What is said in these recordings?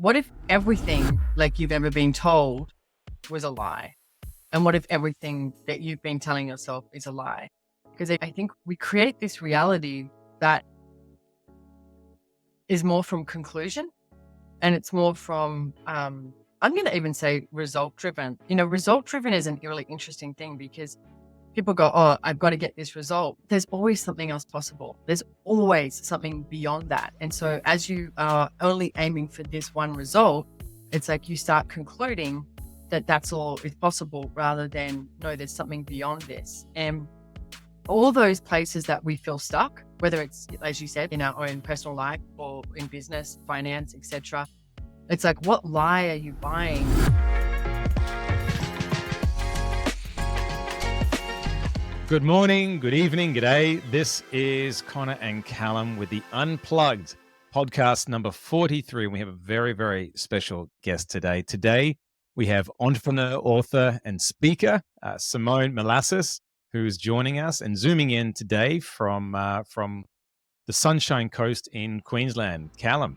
what if everything like you've ever been told was a lie? And what if everything that you've been telling yourself is a lie? Because I think we create this reality that is more from conclusion, and it's more from, I'm going to even say result driven. Result driven is a really interesting thing because people go, oh, I've got to get this result. There's always something else possible. There's always something beyond that. And so as you are only aiming for this one result, it's like you start concluding that that's all is possible rather than, no, there's something beyond this. And all those places that we feel stuck, whether it's, as you said, in our own personal life or in business, finance, etc., it's like, what lie are you buying? Good morning, good evening, good day. This is Conor and Kallum with the Unplugged Podcast number 43. And we have a very, very special guest today. Today, we have entrepreneur, author, and speaker, Simone Molasses, who's joining us and zooming in today from the Sunshine Coast in Queensland. Kallum.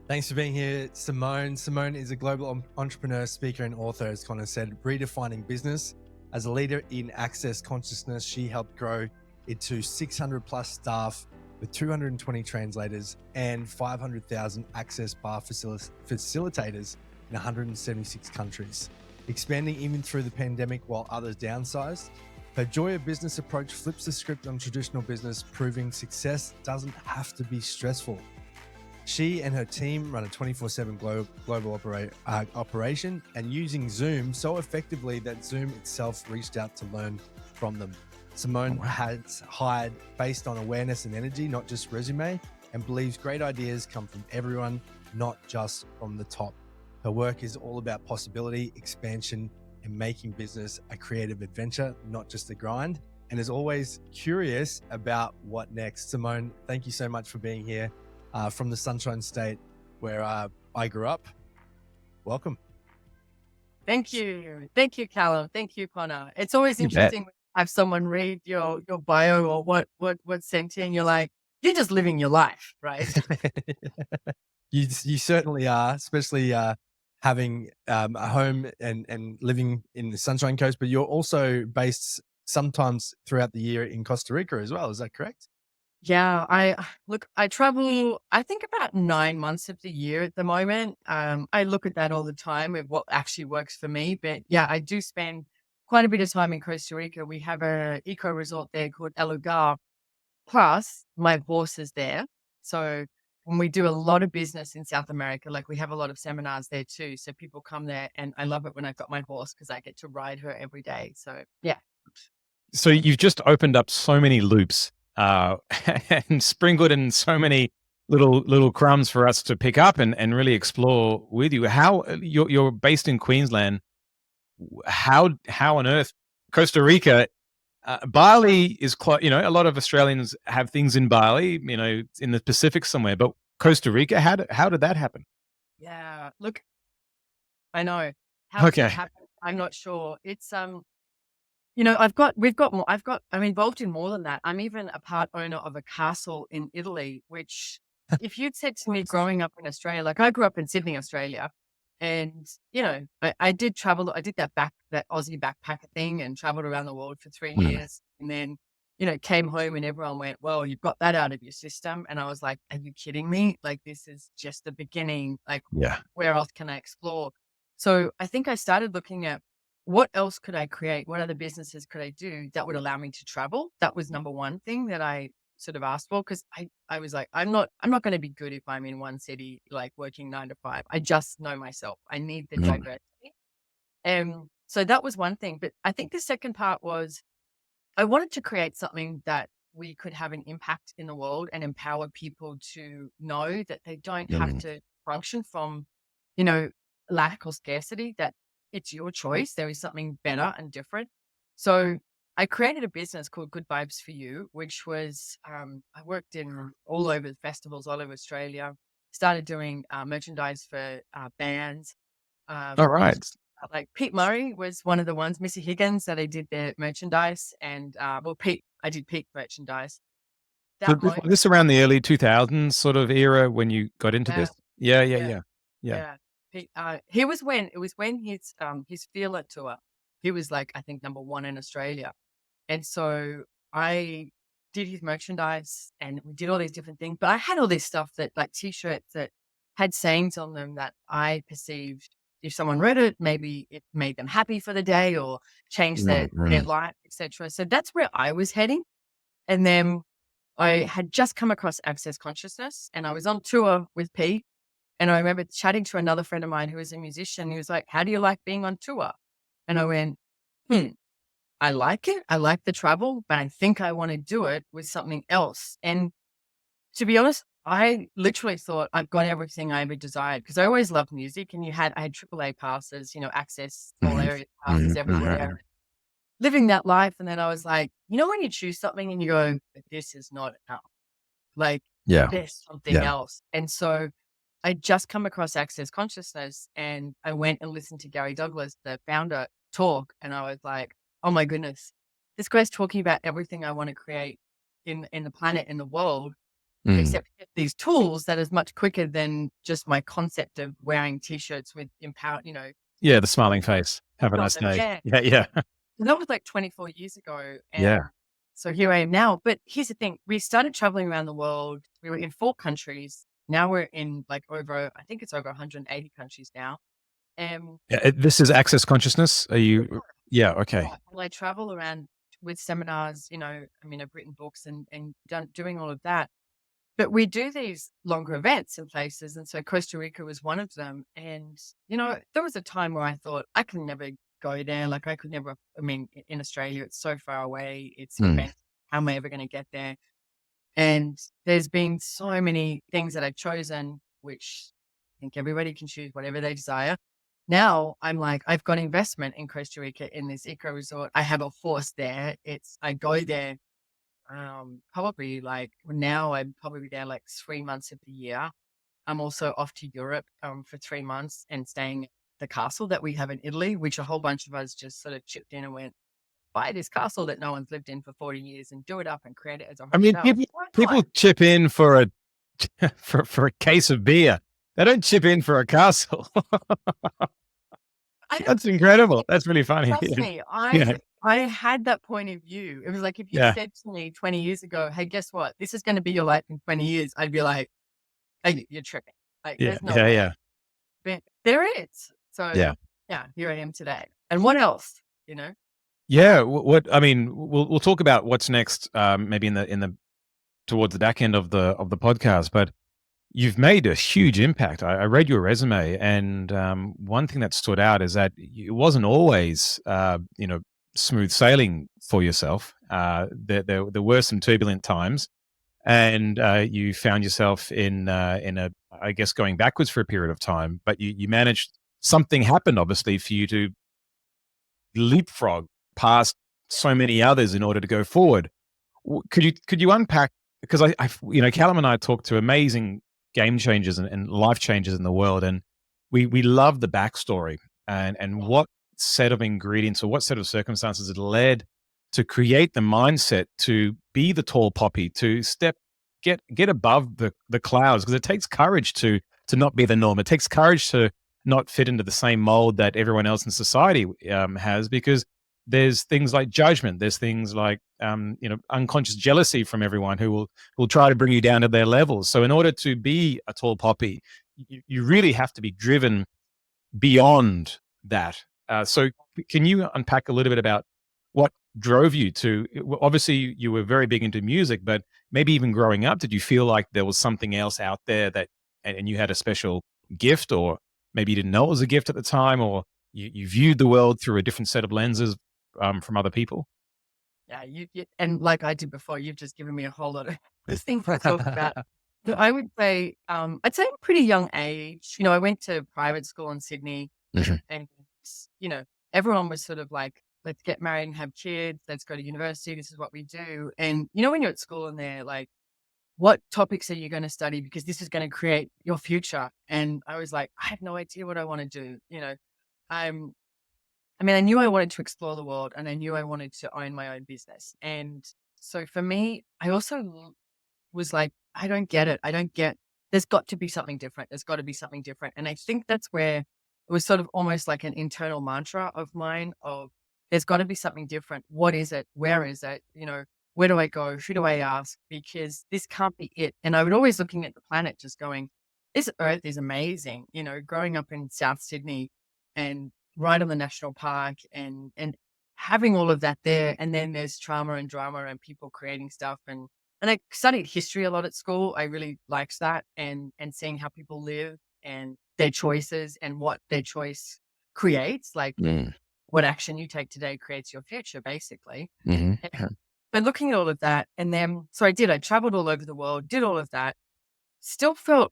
Thanks for being here, Simone. Simone is a global entrepreneur, speaker, and author, as Conor said, redefining business. As a leader in access consciousness, she helped grow it to 600 plus staff with 220 translators and 500,000 access bar facilitators in 176 countries, expanding even through the pandemic while others downsized. Her joy of business approach flips the script on traditional business, proving success doesn't have to be stressful. She and her team run a 24/7 global operation and using Zoom so effectively that Zoom itself reached out to learn from them. Simone has hired based on awareness and energy, not just resume, and believes great ideas come from everyone, not just from the top. Her work is all about possibility, expansion, and making business a creative adventure, not just a grind, and is always curious about what next. Simone, thank you so much for being here. From the Sunshine State where I grew up. Welcome. Thank you. Thank you, Kallum. Thank you, Conor. It's always interesting when you have someone read your bio or what's sent in. You're like, you're just living your life, right? You certainly are, especially having a home and living in the Sunshine Coast, but you're also based sometimes throughout the year in Costa Rica as well. Is that correct? Yeah, I travel, I think about 9 months of the year at the moment. I look at that all the time with what actually works for me. But yeah, I do spend quite a bit of time in Costa Rica. We have a eco resort there called El Lugar. Plus, my horse is there. So when we do a lot of business in South America, like we have a lot of seminars there too. So people come there and I love it when I've got my horse because I get to ride her every day. So yeah. So you've just opened up so many loops and sprinkled in so many little crumbs for us to pick up and really explore with you. How you're based in Queensland? How on earth Costa Rica? Bali is close. You know, a lot of Australians have things in Bali. You know, in the Pacific somewhere. But Costa Rica, how did that happen? Yeah. Look, I know how did it happen. I'm not sure. It's I'm involved in more than that. I'm even a part owner of a castle in Italy, which if you'd said to me growing up in Australia, like I grew up in Sydney, Australia, and, I did travel. I did that Aussie backpacker thing and traveled around the world for 3 years and then, came home and everyone went, well, you've got that out of your system. And I was like, are you kidding me? Like, this is just the beginning. Like, where else can I explore? So I think I started looking at what else could I create? What other businesses could I do that would allow me to travel? That was number one thing that I sort of asked for because I was like, I'm not going to be good if I'm in one city, like working 9 to 5. I just know myself. I need the diversity. So that was one thing. But I think the second part was I wanted to create something that we could have an impact in the world and empower people to know that they don't have to function from, lack or scarcity, that it's your choice. There is something better and different. So I created a business called Good Vibes for You, which was, I worked in all over festivals, all over Australia, started doing merchandise for bands. All right. Like Pete Murray was one of the ones, Missy Higgins, that I did their merchandise. And I did Pete merchandise. So this around the early 2000s sort of era when you got into this? Yeah. Yeah. He was when it was when his Feeler tour. He was like, I think, number one in Australia. And so I did his merchandise and we did all these different things. But I had all this stuff that like t-shirts that had sayings on them that I perceived if someone read it, maybe it made them happy for the day or changed their life, etc. So that's where I was heading. And then I had just come across Access Consciousness and I was on tour with Pete. And I remember chatting to another friend of mine who was a musician. He was like, how do you like being on tour? And I went, I like it. I like the travel, but I think I want to do it with something else. And to be honest, I literally thought I've got everything I ever desired because I always loved music. And I had AAA passes, access all area passes everywhere, living that life. And then I was like, when you choose something and you go, this is not enough, like there's something else. And so I just come across Access Consciousness and I went and listened to Gary Douglas, the founder, talk. And I was like, oh my goodness, this guy's talking about everything I want to create in the planet, in the world, except these tools that is much quicker than just my concept of wearing t-shirts with empower, Yeah. The smiling face. Have a nice day. Yeah. And that was like 24 years ago. And so here I am now. But here's the thing. We started traveling around the world. We were in 4 countries. Now we're in like I think it's over 180 countries now. This is Access Consciousness. Are you? Yeah. Okay. Well, I travel around with seminars, I've written books and doing all of that. But we do these longer events in places. And so Costa Rica was one of them. And, there was a time where I thought I could never go there. Like I could never, in Australia, it's so far away. It's expensive. How am I ever going to get there? And there's been so many things that I've chosen, which I think everybody can choose whatever they desire. Now I'm like, I've got investment in Costa Rica in this eco resort. I have a horse there. I go there probably like now I'm probably there like 3 months of the year. I'm also off to Europe for 3 months and staying at the castle that we have in Italy, which a whole bunch of us just sort of chipped in and went, buy this castle that no one's lived in for 40 years and do it up and create it as a hotel. People chip in for a for a case of beer. They don't chip in for a castle. That's incredible. That's really funny. Trust me, I had that point of view. It was like if you said to me 20 years ago, hey, guess what? This is going to be your life in 20 years. I'd be like, hey, you're tripping. Like, there's no way. But there is. So here I am today. And what else? Yeah. We'll talk about what's next. Maybe in the towards the back end of the podcast, but you've made a huge impact. I read your resume, and one thing that stood out is that it wasn't always, smooth sailing for yourself. There were some turbulent times, and you found yourself in a, I guess, going backwards for a period of time. But you managed. Something happened, obviously, for you to leapfrog past so many others in order to go forward. Could you unpack? Because Kallum and I talked to amazing game changers and life changers in the world, and we love the backstory and what set of ingredients or what set of circumstances it led to create the mindset to be the tall poppy, to get above the clouds, because it takes courage to not be the norm. It takes courage to not fit into the same mold that everyone else in society has, because there's things like judgment. There's things like, unconscious jealousy from everyone who will try to bring you down to their levels. So in order to be a tall poppy, you really have to be driven beyond that. So can you unpack a little bit about what drove you to, obviously you were very big into music, but maybe even growing up, did you feel like there was something else out there and you had a special gift, or maybe you didn't know it was a gift at the time, or you viewed the world through a different set of lenses from other people? Yeah, you and like I did before, you've just given me a whole lot of things to talk about. So I would say, I'd say a pretty young age. I went to private school in Sydney, and everyone was sort of like, let's get married and have kids. Let's go to university. This is what we do. And when you're at school and they're like, what topics are you going to study? Because this is going to create your future. And I was like, I have no idea what I want to do. I knew I wanted to explore the world, and I knew I wanted to own my own business. And so for me, I also was like, I don't get it. I don't get there's got to be something different. There's got to be something different. And I think that's where it was sort of almost like an internal mantra of mine of there's got to be something different. What is it? Where is it? Where do I go? Who do I ask? Because this can't be it. And I would always looking at the planet just going, this earth is amazing. Growing up in South Sydney and right on the national park and having all of that there. And then there's trauma and drama and people creating stuff. And I studied history a lot at school. I really liked that and seeing how people live and their choices and what their choice creates. Like what action you take today creates your future, basically. But looking at all of that, and then, so I traveled all over the world, did all of that, still felt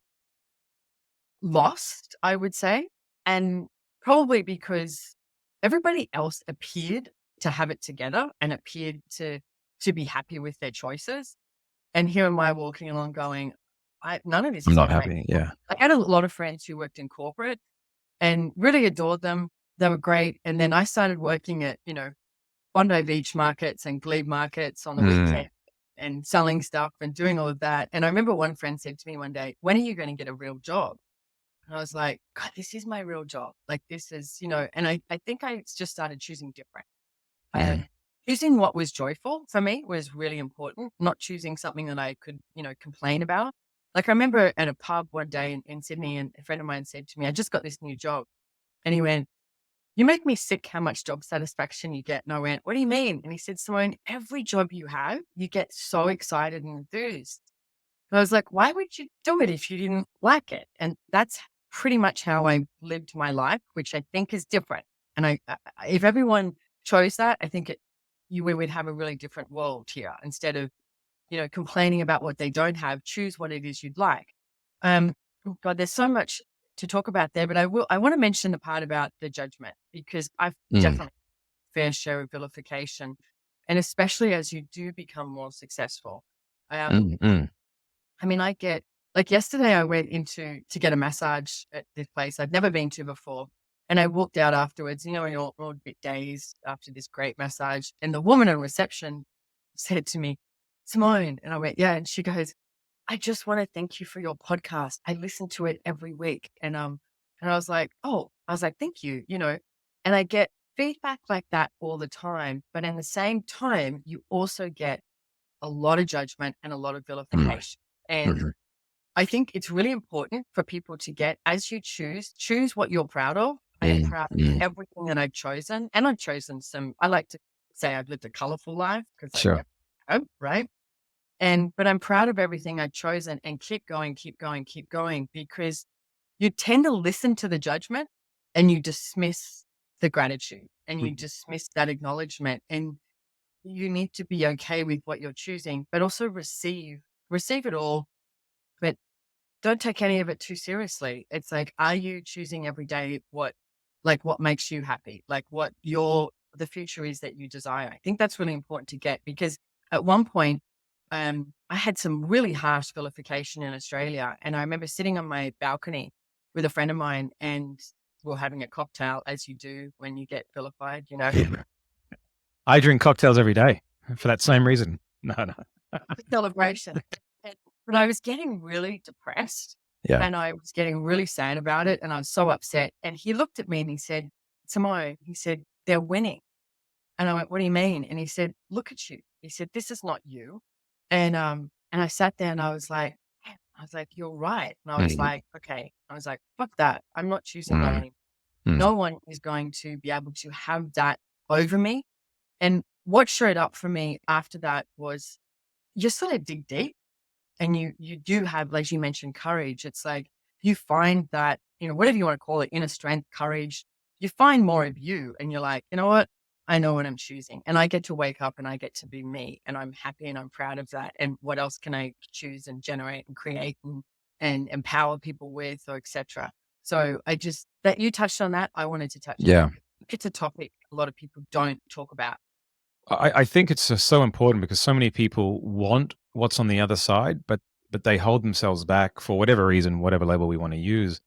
lost, I would say. And probably because everybody else appeared to have it together and appeared to be happy with their choices. And here am I walking along going, none of this I'm is not great. happy. Yeah. I had a lot of friends who worked in corporate and really adored them. They were great. And then I started working at, Bondi Beach markets and glebe markets on the weekend and selling stuff and doing all of that. And I remember one friend said to me one day, when are you going to get a real job? And I was like, God, this is my real job. Like this is, and I think I just started choosing different. Choosing what was joyful for me was really important, not choosing something that I could, complain about. Like I remember at a pub one day in Sydney and a friend of mine said to me, I just got this new job. And he went, you make me sick how much job satisfaction you get. And I went, what do you mean? And he said, Simone, every job you have, you get so excited and enthused. And I was like, why would you do it if you didn't like it? And that's pretty much how I lived my life, which I think is different. And if everyone chose that, I think we would have a really different world here instead of, complaining about what they don't have. Choose what it is you'd like. God, there's so much to talk about there, but I want to mention the part about the judgment because I've definitely fair share of vilification, and especially as you do become more successful. I mean, I get like yesterday I went to get a massage at this place I'd never been to before. And I walked out afterwards, and we're all a bit dazed after this great massage. And the woman in reception said to me, Simone, and I went, yeah. And she goes, I just want to thank you for your podcast. I listen to it every week. And I was like, thank you, and I get feedback like that all the time. But in the same time, you also get a lot of judgment and a lot of vilification. And I think it's really important for people to get, as you choose what you're proud of. I am proud of everything that I've chosen. And I've chosen I like to say I've lived a colorful life because Sure. I have, right? But I'm proud of everything I've chosen and keep going because you tend to listen to the judgment and you dismiss the gratitude and you dismiss that acknowledgement, and you need to be okay with what you're choosing, but also receive it all, but don't take any of it too seriously. It's like, are you choosing every day what makes you happy? Like what the future is that you desire. I think that's really important to get because at one point, I had some really harsh vilification in Australia. And I remember sitting on my balcony with a friend of mine and we're having a cocktail, as you do when you get vilified, I drink cocktails every day for that same reason. No. Celebration. But I was getting really depressed. Yeah. And I was getting really sad about it. And I was so upset. And he looked at me and he said, Simone, he said, they're winning. And I went, what do you mean? And he said, look at you. He said, this is not you. And I sat there and I was like, you're right. And I was like, okay. I was like, fuck that. I'm not choosing that anymore. No one is going to be able to have that over me. And what showed up for me after that was you sort of dig deep and you do have, like you mentioned, courage. It's like you find that, whatever you want to call it, inner strength, courage, you find more of you and you're like, you know what? I know what I'm choosing and I get to wake up and I get to be me and I'm happy and I'm proud of that. And what else can I choose and generate and create and empower people with or etc. So that you touched on that, I wanted to touch on that. It's a topic a lot of people don't talk about. I think it's so important because so many people want what's on the other side, but they hold themselves back for whatever reason, whatever label we want to use.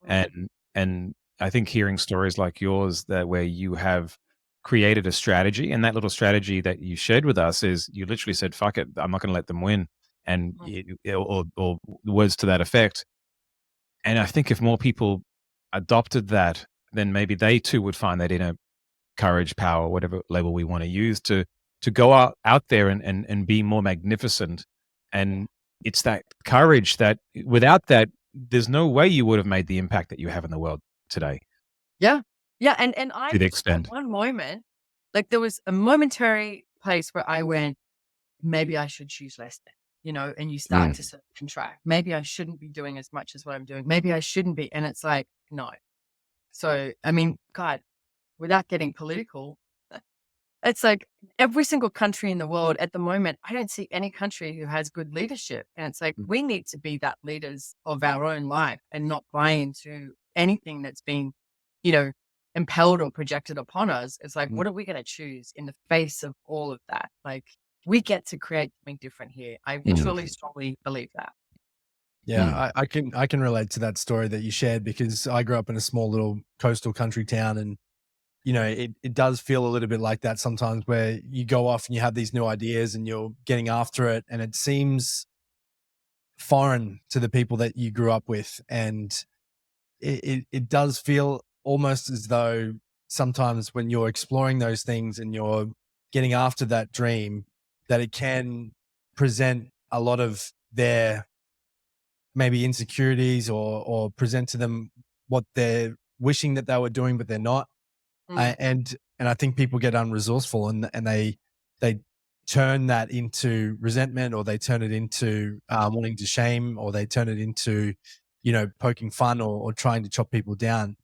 And I think hearing stories like yours where you have created a strategy, and that little strategy that you shared with us is you literally said, fuck it, I'm not going to let them win. and or words to that effect. And I think if more people adopted that, then maybe they too would find that inner courage, power, whatever label we want to use, to go out there and be more magnificent. And it's that courage that without that, there's no way you would have made the impact that you have in the world today. Yeah. Yeah. And I, To the at extent. one moment, like there was a momentary place where I went, maybe I should choose less then, you know, and you start to sort of contract. Maybe I shouldn't be doing as much as what I'm doing. Maybe I shouldn't be. And it's like, no. So, I mean, God, without getting political, it's like every single country in the world at the moment, I don't see any country who has good leadership. And it's like, we need to be that leaders of our own life and not buy into anything that's been, you know, impelled or projected upon us. It's like, what are we going to choose in the face of all of that? Like, we get to create something different here. I truly, strongly believe that. Yeah, I can relate to that story that you shared, because I grew up in a small little coastal country town, and you know, it does feel a little bit like that sometimes, where you go off and you have these new ideas and you're getting after it, and it seems foreign to the people that you grew up with, and it does feel almost as though sometimes when you're exploring those things and you're getting after that dream, that it can present a lot of their maybe insecurities, or present to them what they're wishing that they were doing, but they're not. And I think people get unresourceful, and they turn that into resentment, or they turn it into wanting to shame, or they turn it into, you know, poking fun, or trying to chop people down.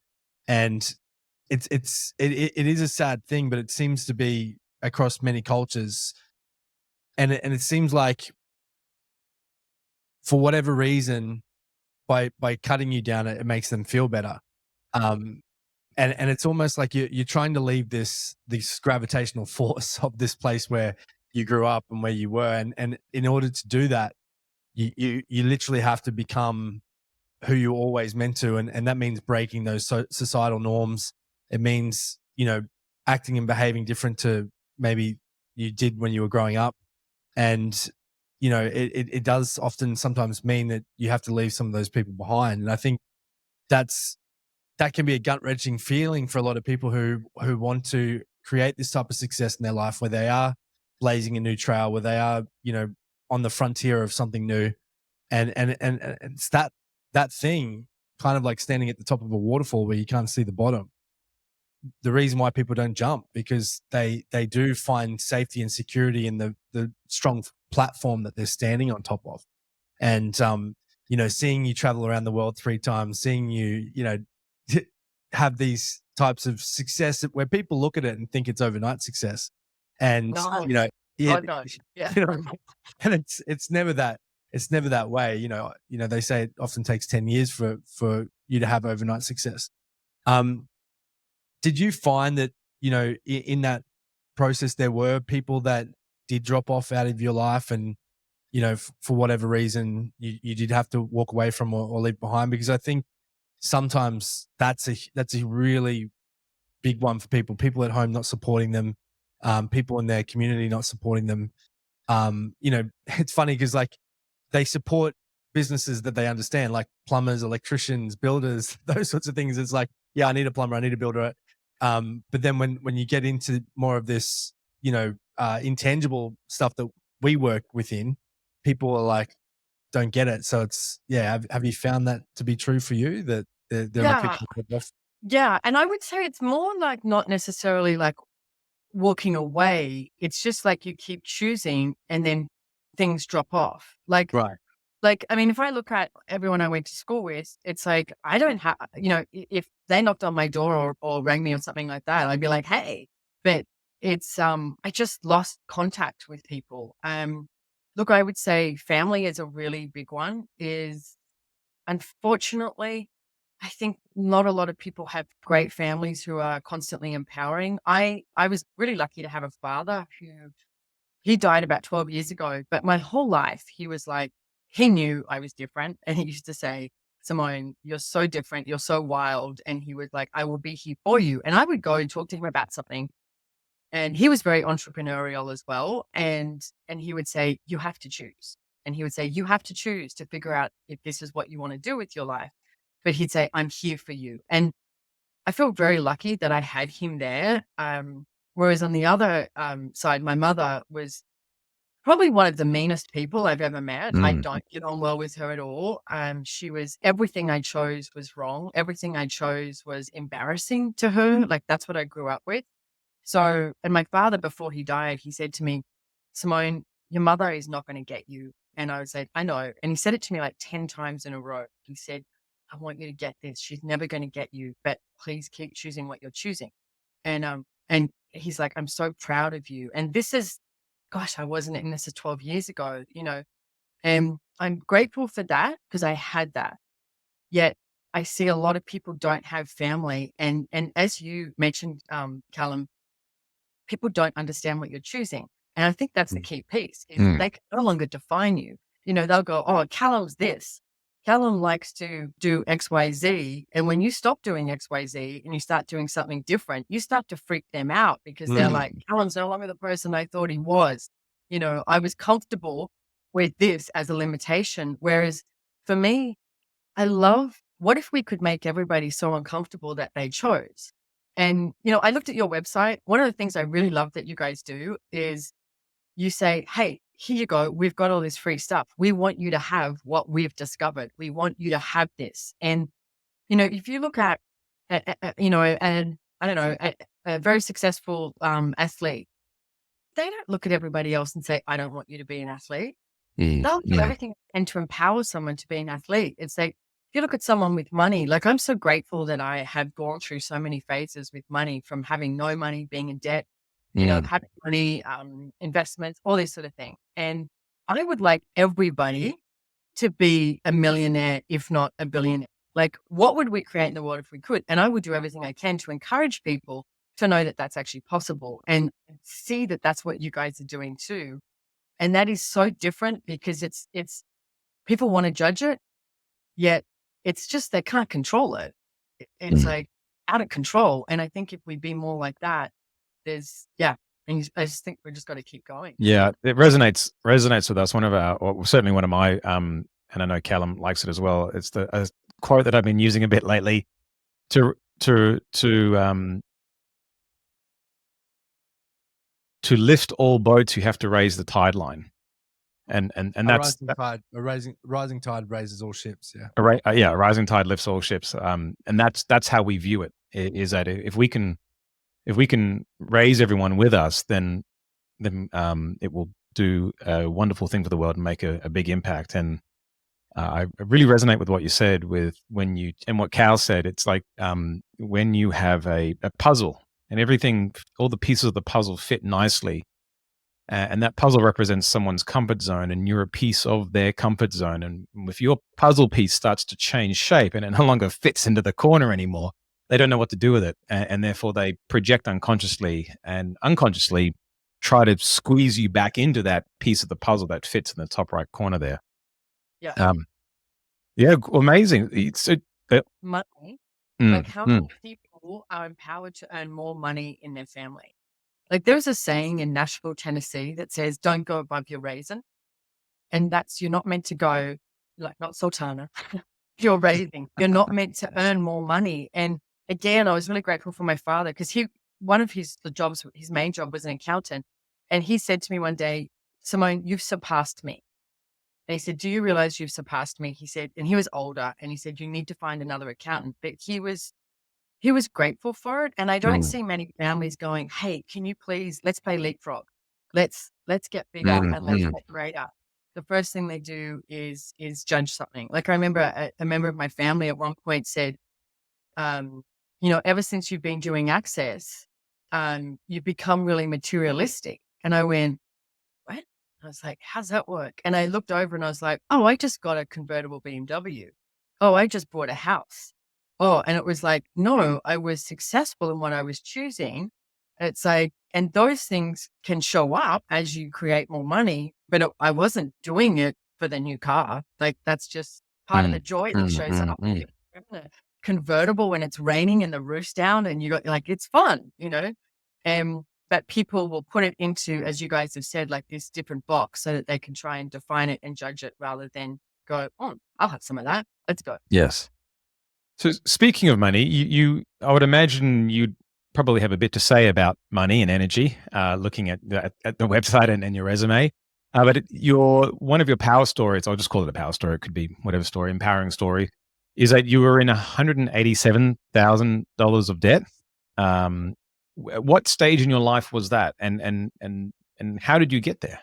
And it is a sad thing, but it seems to be across many cultures. And it seems like, for whatever reason, by cutting you down, it makes them feel better. And it's almost like you're trying to leave this gravitational force of this place where you grew up and where you were. And in order to do that, you literally have to become who you always meant to. And that means breaking those societal norms. It means, you know, acting and behaving different to maybe you did when you were growing up. And, you know, it does often sometimes mean that you have to leave some of those people behind. And I think that can be a gut-wrenching feeling for a lot of people who want to create this type of success in their life, where they are blazing a new trail, where they are, you know, on the frontier of something new. And it's that thing, kind of like standing at the top of a waterfall where you can't see the bottom. The reason why people don't jump, because they do find safety and security in the strong platform that they're standing on top of. And, you know, seeing you travel around the world 3 times, seeing you, you know, have these types of success where people look at it and think it's overnight success. And, you know, Yeah. you know, and it's never that way. You know, they say it often takes 10 years for you to have overnight success. Did you find that, you know, in that process, there were people that did drop off out of your life, and, you know, for whatever reason, you did have to walk away from or leave behind? Because I think sometimes that's a really big one for people at home not supporting them, people in their community not supporting them. You know, it's funny because, like, they support businesses that they understand, like plumbers, electricians, builders, those sorts of things. It's like, yeah, I need a plumber, I need a builder. But then when you get into more of this, you know, intangible stuff that we work within, people are like, don't get it. So it's, yeah. Have you found that to be true for you, that there are people who drop off? Yeah. And I would say it's more like not necessarily like walking away. It's just like you keep choosing and then things drop off. Like, Right. like, I mean, if I look at everyone I went to school with, it's like, I don't have, you know, if they knocked on my door or rang me or something like that, I'd be like, hey, but it's, I just lost contact with people. Look, I would say family is a really big one. Unfortunately, I think not a lot of people have great families who are constantly empowering. I was really lucky to have a father he died about 12 years ago, but my whole life he was like, he knew I was different. And he used to say, Simone, you're so different. You're so wild. And he was like, I will be here for you. And I would go and talk to him about something. And he was very entrepreneurial as well. And he would say, you have to choose. And he would say, you have to choose to figure out if this is what you want to do with your life. But he'd say, I'm here for you. And I feel very lucky that I had him there. Whereas on the other side, my mother was probably one of the meanest people I've ever met. I don't get on well with her at all. She was, everything I chose was wrong. Everything I chose was embarrassing to her. Like, that's what I grew up with. So, and my father, before he died, he said to me, Simone, your mother is not going to get you. And I was like, I know. And he said it to me like 10 times in a row. He said, I want you to get this. She's never going to get you, but please keep choosing what you're choosing. And he's like, I'm so proud of you. And this is, gosh, I wasn't in this 12 years ago, you know, and I'm grateful for that because I had that. Yet I see a lot of people don't have family. And as you mentioned, Kallum, people don't understand what you're choosing. And I think that's the key piece is they can no longer define you. You know, they'll go, oh, Callum's this. Kallum likes to do X, Y, Z. And when you stop doing X, Y, Z and you start doing something different, you start to freak them out because they're like, Callum's no longer the person I thought he was. You know, I was comfortable with this as a limitation. Whereas for me, I love, what if we could make everybody so uncomfortable that they chose? And, you know, I looked at your website. One of the things I really love that you guys do is you say, hey, here you go. We've got all this free stuff. We want you to have what we've discovered. We want you to have this. And, you know, if you look at you know, and I don't know, a very successful athlete, they don't look at everybody else and say, I don't want you to be an athlete. They'll do everything and to empower someone to be an athlete. It's like, if you look at someone with money, like I'm so grateful that I have gone through so many phases with money, from having no money, being in debt, you know, having money, investments, all this sort of thing. And I would like everybody to be a millionaire, if not a billionaire. Like, what would we create in the world if we could? And I would do everything I can to encourage people to know that that's actually possible and see that that's what you guys are doing too. And that is so different because it's people want to judge it, yet it's just, they can't control it. It's like out of control. And I think if we be more like that, and I just think we just got to keep going. Yeah, it resonates with us. One of our, or certainly one of my, and I know Kallum likes it as well. It's a quote that I've been using a bit lately. To lift all boats, you have to raise the tide line, and that's rising tide raises all ships. Yeah, a rising tide lifts all ships. And that's how we view it. Is that if we can raise everyone with us, then it will do a wonderful thing for the world and make a big impact. And I really resonate with what you said and what Cal said. It's like when you have a puzzle and everything, all the pieces of the puzzle fit nicely, and that puzzle represents someone's comfort zone, and you're a piece of their comfort zone. And if your puzzle piece starts to change shape and it no longer fits into the corner anymore, they don't know what to do with it, and therefore they project unconsciously and unconsciously try to squeeze you back into that piece of the puzzle that fits in the top right corner there. Yeah. Amazing. Money. Like, how many people are empowered to earn more money in their family? Like, there's a saying in Nashville, Tennessee that says, don't go above your raisin. And that's, you're not meant to go, like, not sultana, you're raising. You're not meant to earn more money. And again, I was really grateful for my father because one of his main job was an accountant. And he said to me one day, Simone, you've surpassed me. And he said, do you realize you've surpassed me? He said, and he was older, and he said, you need to find another accountant. But he was grateful for it. And I don't see many families going, hey, can you please, let's play leapfrog. Let's get bigger and let's get greater. The first thing they do is judge something. Like, I remember a member of my family at one point said, you know, ever since you've been doing Access, you've become really materialistic. And I went, what? I was like, how's that work? And I looked over and I was like, oh, I just got a convertible BMW. Oh, I just bought a house. Oh, and it was like, no, I was successful in what I was choosing. It's like, and those things can show up as you create more money, but I wasn't doing it for the new car. Like, that's just part of the joy that shows up. Convertible when it's raining and the roof's down and you got, like, it's fun, you know? And but people will put it into, as you guys have said, like this different box so that they can try and define it and judge it rather than go, oh, I'll have some of that. Let's go. Yes. So speaking of money, I would imagine you'd probably have a bit to say about money and energy, looking at the website and your resume. But one of your power stories, I'll just call it a power story. It could be whatever story, empowering story, is that you were in $187,000 of debt. What stage in your life was that, and how did you get there?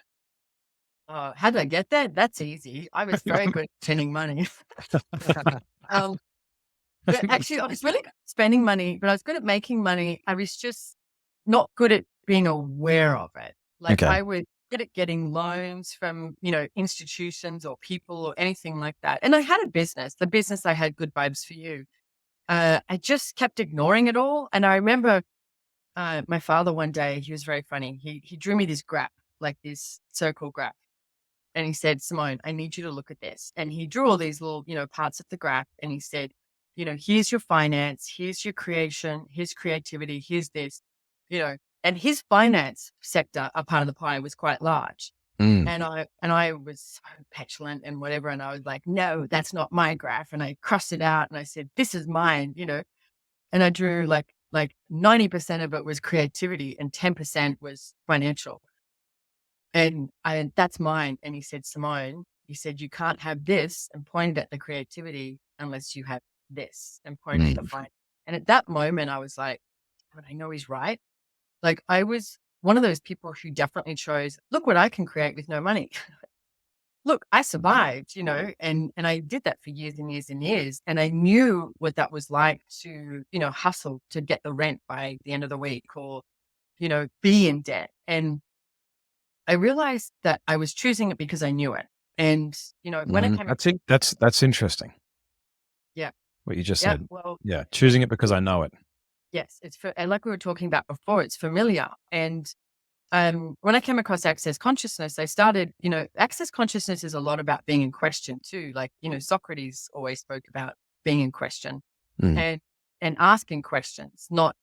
How did I get there? That's easy. I was very good at spending money. But actually, I was really good at spending money, but I was good at making money. I was just not good at being aware of it. Like Okay. I was good at getting loans from, institutions or people or anything like that. And I had a business. The business I had, Good Vibes for You. I just kept ignoring it all. And I remember my father one day, he was very funny. He drew me this graph, like this circle graph. And he said, Simone, I need you to look at this. And he drew all these little, parts of the graph. And he said, here's your finance, here's your creation, here's creativity, here's this, and his finance sector, a part of the pie, was quite large. Mm. And I was so petulant and whatever. And I was like, no, that's not my graph. And I crossed it out and I said, this is mine, and I drew like 90% of it was creativity and 10% was financial. And that's mine. And he said, Simone, he said, you can't have this, and pointed at the creativity, unless you have this, and pointed at the finance. And at that moment, I was like, but I know he's right. Like I was one of those people who definitely chose, look what I can create with no money. Look, I survived, and I did that for years and years and years. And I knew what that was like to, hustle to get the rent by the end of the week, or, be in debt. And I realized that I was choosing it because I knew it. And, when it came, That's interesting. Yeah. What you just yeah, said. well, Yeah. Choosing it because I know it. yes, and like we were talking about before, it's familiar. And when I came across access consciousness, I started, access consciousness is a lot about being in question too. Like, Socrates always spoke about being in question Mm. and asking questions, not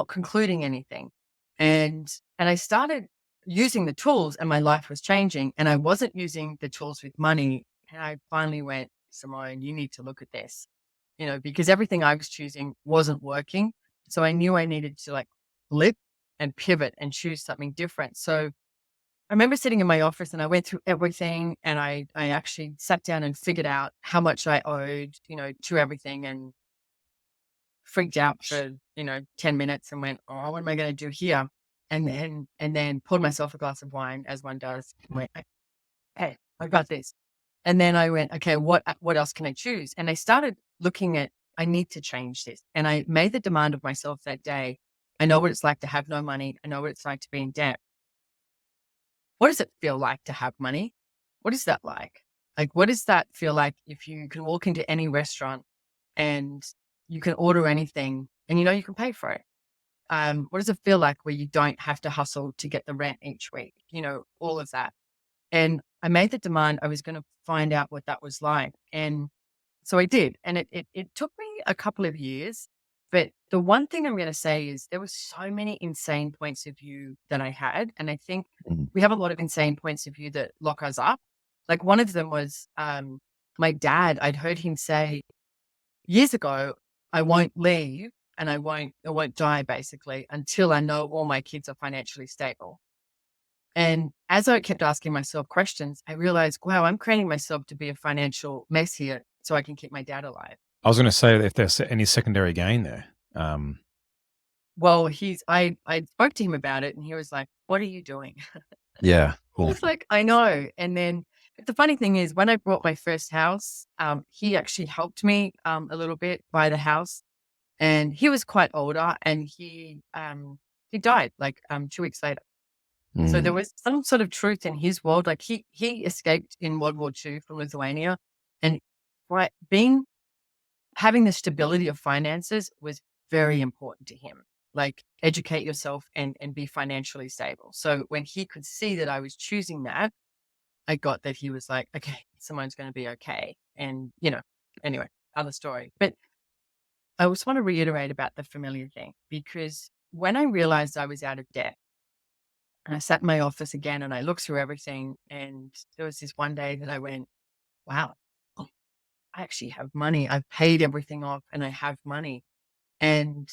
concluding anything. And I started using the tools, and my life was changing, and I wasn't using the tools with money. And I finally went, Simone, you need to look at this, because everything I was choosing wasn't working. So I knew I needed to like flip and pivot and choose something different. So I remember sitting in my office and I went through everything, and I actually sat down and figured out how much I owed, to everything, and freaked out for, 10 minutes and went, oh, what am I going to do here? And then poured myself a glass of wine, as one does. And went, hey, I got this. And then I went, okay, what else can I choose? And I started looking at, I need to change this. And I made the demand of myself that day. I know what it's like to have no money. I know what it's like to be in debt. What does it feel like to have money? What is that like? Like, what does that feel like if you can walk into any restaurant and you can order anything and you can pay for it? What does it feel like where you don't have to hustle to get the rent each week? All of that. And I made the demand. I was going to find out what that was like. And so I did. And it took me a couple of years. But the one thing I'm going to say is there were so many insane points of view that I had. And I think Mm. we have a lot of insane points of view that lock us up. Like one of them was my dad. I'd heard him say years ago, I won't leave and I won't die basically until I know all my kids are financially stable. And as I kept asking myself questions, I realized, wow, I'm creating myself to be a financial mess here so I can keep my dad alive. I was going to say if there's any secondary gain there. Well, I spoke to him about it and he was like, what are you doing? Yeah. I was like, I know. And then the funny thing is when I bought my first house, he actually helped me a little bit buy the house, and he was quite older, and he died like 2 weeks later. So there was some sort of truth in his world. Like he escaped in World War II from Lithuania, and having the stability of finances was very important to him. Like educate yourself and be financially stable. So when he could see that I was choosing that, I got that he was like, okay, someone's going to be okay. And, anyway, other story. But I just want to reiterate about the familiar thing, because when I realized I was out of debt, And I sat in my office again and I looked through everything. And there was this one day that I went, wow, I actually have money. I've paid everything off and I have money. And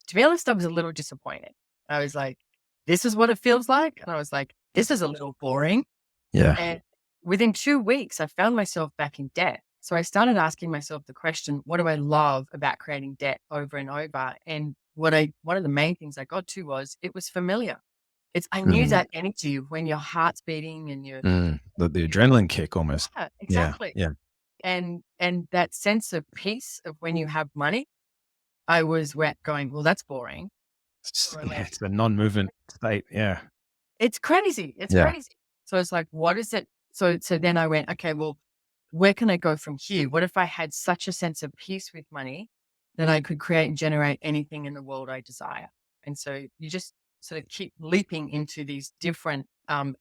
to be honest, I was a little disappointed. I was like, this is what it feels like. And I was like, this is a little boring. Yeah. And within 2 weeks, I found myself back in debt. So I started asking myself the question, what do I love about creating debt over and over? And one of the main things I got to was it was familiar. I knew that energy when your heart's beating and you're The adrenaline kick almost. yeah, exactly. Yeah. And that sense of peace of when you have money, I was going, well, that's boring. It's a non-movement state. Yeah. It's crazy. It's Yeah. crazy. So it's like, what is it? So then I went, okay, well, where can I go from here? What if I had such a sense of peace with money that I could create and generate anything in the world I desire? And so you just sort of keep leaping into these different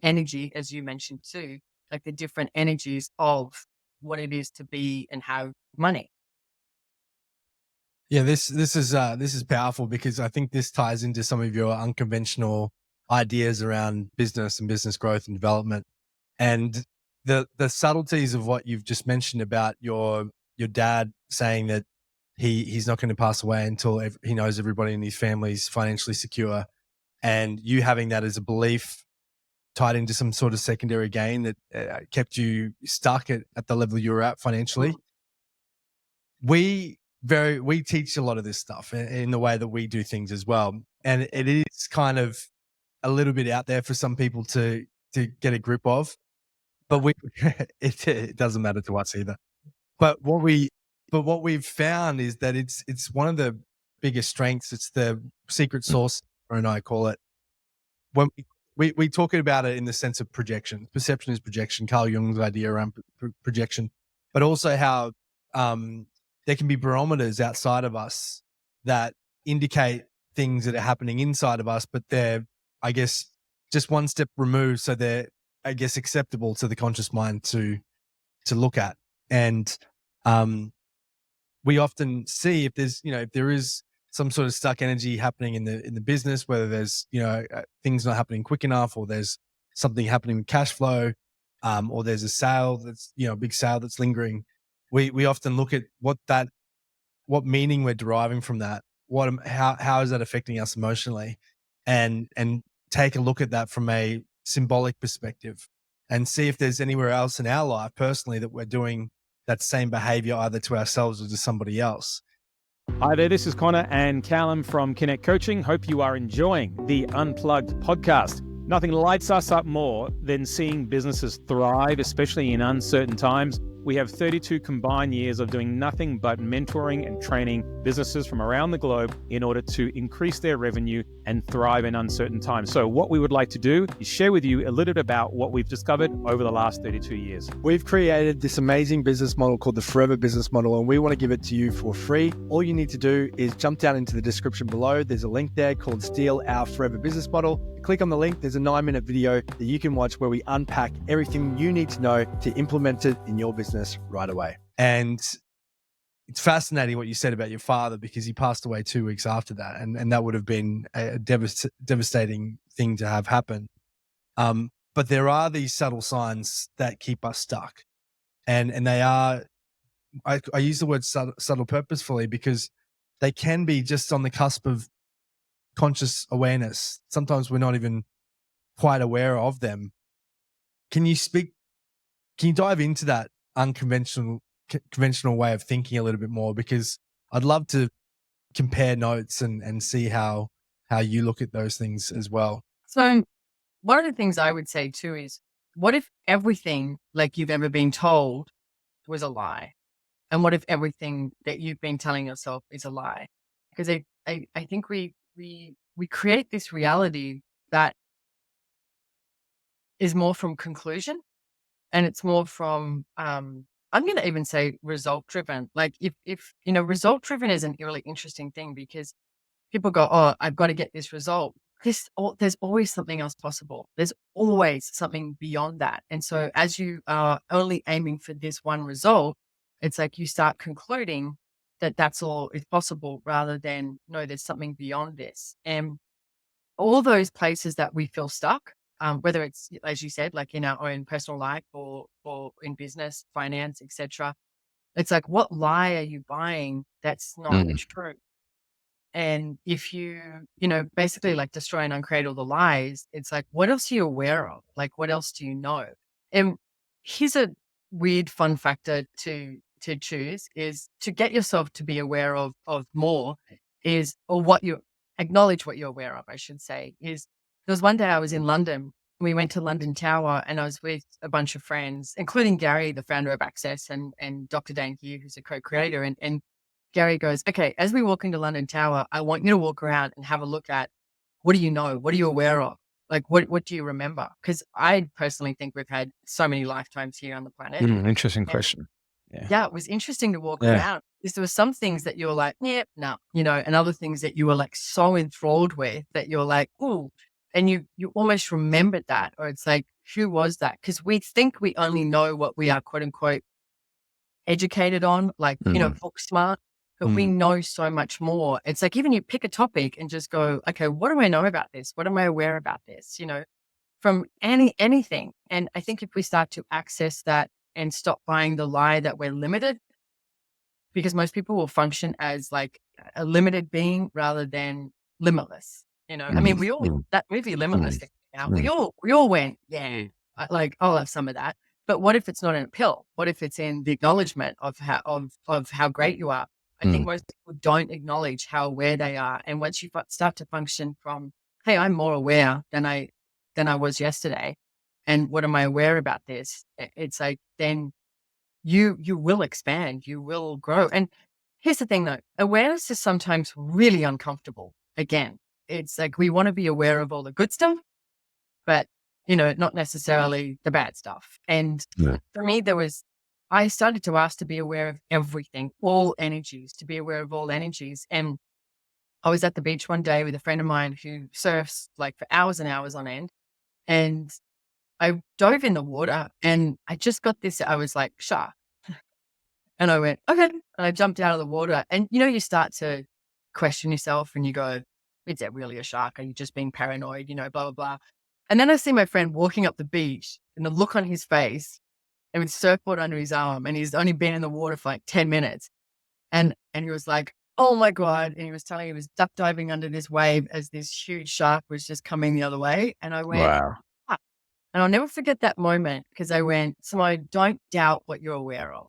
energy, as you mentioned too, like the different energies of what it is to be and have money. Yeah, this is powerful because I think this ties into some of your unconventional ideas around business and business growth and development, and the subtleties of what you've just mentioned about your dad saying that he's not going to pass away until he knows everybody in his family is financially secure, and you having that as a belief tied into some sort of secondary gain that kept you stuck at the level you were at financially. We teach a lot of this stuff in the way that we do things as well. And it is kind of a little bit out there for some people to get a grip of, but it doesn't matter to us either. But what we've found is that it's one of the biggest strengths. It's the secret sauce, and I call it. When we talk about it in the sense of projection, perception is projection, Carl Jung's idea around projection, but also how, there can be barometers outside of us that indicate things that are happening inside of us, but they're, I guess, just one step removed. So they're, I guess, acceptable to the conscious mind to look at. And we often see if there is some sort of stuck energy happening in the business, whether there's, things not happening quick enough, or there's something happening with cash flow, or there's a sale that's, a big sale that's lingering. We often look at what meaning we're deriving from that. How is that affecting us emotionally, and take a look at that from a symbolic perspective, and see if there's anywhere else in our life personally that we're doing that same behavior either to ourselves or to somebody else. Hi there, this is Conor and Kallum from Connect Coaching. Hope you are enjoying the Unplugged Podcast. Nothing lights us up more than seeing businesses thrive, especially in uncertain times. We have 32 combined years of doing nothing but mentoring and training businesses from around the globe in order to increase their revenue and thrive in uncertain times. So what we would like to do is share with you a little bit about what we've discovered over the last 32 years. We've created this amazing business model called the Forever Business Model, and we want to give it to you for free. All you need to do is jump down into the description below. There's a link there called Steal Our Forever Business Model. Click on the link. There's a 9-minute video that you can watch where we unpack everything you need to know to implement it in your business right away. And it's fascinating what you said about your father, because he passed away 2 weeks after that. And that would have been a devastating thing to have happen. But there are these subtle signs that keep us stuck. And they are, I use the word subtle purposefully, because they can be just on the cusp of conscious awareness. Sometimes we're not even quite aware of them. Can you dive into that conventional way of thinking a little bit more? Because I'd love to compare notes and see how you look at those things as well. So one of the things I would say too is, what if everything like you've ever been told was a lie? And what if everything that you've been telling yourself is a lie? Because I think we create this reality that is more from conclusion, and it's more from, I'm going to even say result driven. Like if result driven is a really interesting thing, because people go, oh, I've got to get this result. There's always something else possible. There's always something beyond that. And so as you are only aiming for this one result, it's like you start concluding that that's all is possible, rather than, no, there's something beyond this. And all those places that we feel stuck, whether it's, as you said, like in our own personal life or in business, finance, etc. It's like, what lie are you buying that's not true? And if you, basically like destroy and uncreate all the lies, it's like, what else are you aware of? Like, what else do you know? And here's a weird fun factor to choose is to get yourself to be aware of more is, or what you acknowledge what you're aware of, I should say, is there was one day I was in London. We went to London Tower and I was with a bunch of friends, including Gary, the founder of Access, and Dr. Dane Hugh, who's a co-creator. And Gary goes, okay, as we walk into London Tower, I want you to walk around and have a look at, what do you know? What are you aware of? Like, what do you remember? Because I personally think we've had so many lifetimes here on the planet. Interesting And question. yeah, it was interesting to walk Yeah. around because there were some things that you were like, yeah, no, and other things that you were like so enthralled with that you're like, oh, and you almost remembered that, or it's like, who was that? Because we think we only know what we are, quote unquote, educated on, like, book smart, but we know so much more. It's like, even you pick a topic and just go, okay, what do I know about this? What am I aware about this? From anything. And I think if we start to access that and stop buying the lie that we're limited, because most people will function as like a limited being rather than limitless. I mean, we all, that movie Limitless, that came out, we all went, yeah, like, I'll have some of that. But what if it's not in a pill? What if it's in the acknowledgement of how great you are? I think most people don't acknowledge how aware they are. And once you start to function from, hey, I'm more aware than I was yesterday. And what am I aware about this? It's like, then you will expand, you will grow. And here's the thing though, awareness is sometimes really uncomfortable. Again, it's like, we want to be aware of all the good stuff, but not necessarily the bad stuff. And for me, I started to ask to be aware of everything, all energies, to be aware of all energies. And I was at the beach one day with a friend of mine who surfs like for hours and hours on end. And I dove in the water and I just got this, I was like, shark. And I went, okay. And I jumped out of the water and, you start to question yourself and you go, is that really a shark? Are you just being paranoid? Blah, blah, blah. And then I see my friend walking up the beach and the look on his face and with surfboard under his arm, and he's only been in the water for like 10 minutes. And he was like, oh my God. And he was telling me he was duck diving under this wave as this huge shark was just coming the other way. And I went, Wow. ah. And I'll never forget that moment because I went, Simone, don't doubt what you're aware of.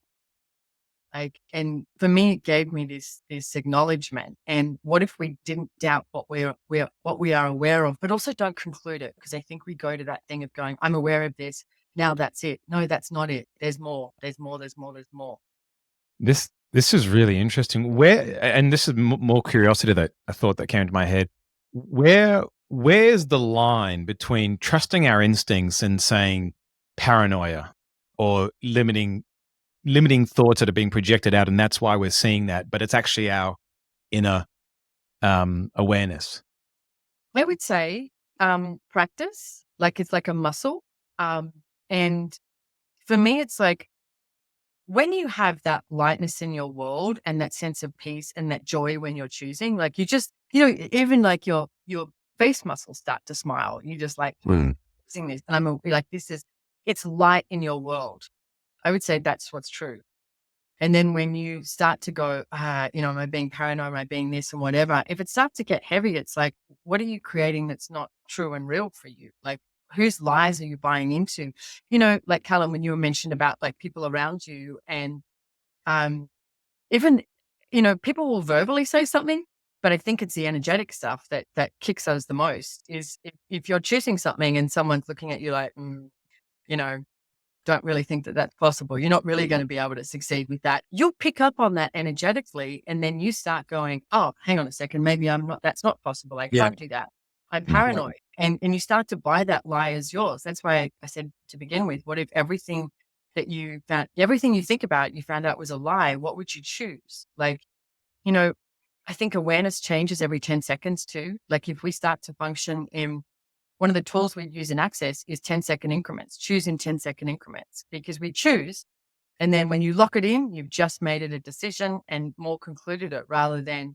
Like, and for me, it gave me this acknowledgement. And what if we didn't doubt what we are aware of, but also don't conclude it? Because I think we go to that thing of going, I'm aware of this. Now that's it. No, that's not it. There's more. There's more. There's more. There's more. This is really interesting. Where, and this is more curiosity that I thought that came to my head. Where's the line between trusting our instincts and saying paranoia or limiting thoughts that are being projected out, and that's why we're seeing that, but it's actually our inner awareness? I would say practice, like it's like a muscle. And for me, it's like when you have that lightness in your world and that sense of peace and that joy when you're choosing, like you just, even like your face muscles start to smile. You just like seeing this, and I'm like, it's light in your world. I would say that's what's true. And then when you start to go, am I being paranoid? Am I being this and whatever? If it starts to get heavy, it's like, what are you creating that's not true and real for you? Like, whose lies are you buying into? Like Kallum, when you were mentioned about like people around you, and even, people will verbally say something, but I think it's the energetic stuff that kicks us the most. Is if you're choosing something and someone's looking at you like, don't really think that that's possible. You're not really going to be able to succeed with that. You'll pick up on that energetically, and then you start going, oh, hang on a second. Maybe that's not possible. I can't do that. I'm paranoid. And you start to buy that lie as yours. That's why I said to begin with, what if everything that you found, everything you think about, you found out was a lie? What would you choose? Like, I think awareness changes every 10 seconds too. Like if we start to function in, one of the tools we use in Access is 10-second increments. Choose in 10-second increments, because we choose. And then when you lock it in, you've just made it a decision and more concluded it, rather than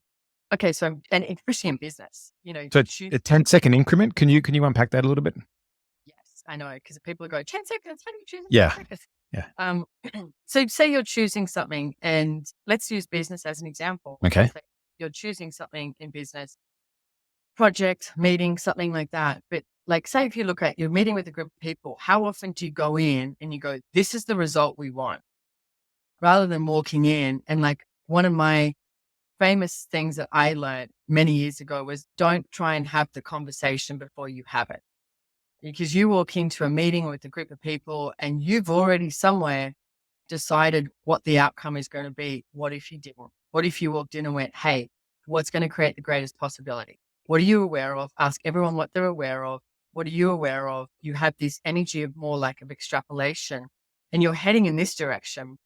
Okay. So, and especially in business, So choose. a 10-second increment. Can you unpack that a little bit? Yes, I know, because people go 10 seconds. How do you choose in 10 Yeah. seconds? Yeah. So say you're choosing something, and let's use business as an example. Okay. Say you're choosing something in business, project, meeting, something like that. But like, say if you look at, you're meeting with a group of people, how often do you go in and you go, this is the result we want, rather than walking in and like, one of my famous things that I learned many years ago was don't try and have the conversation before you have it. Because you walk into a meeting with a group of people and you've already somewhere decided what the outcome is going to be. What if you didn't? What if you walked in and went, hey, what's going to create the greatest possibility? What are you aware of? Ask everyone what they're aware of. What are you aware of? You have this energy of more like of extrapolation and you're heading in this direction.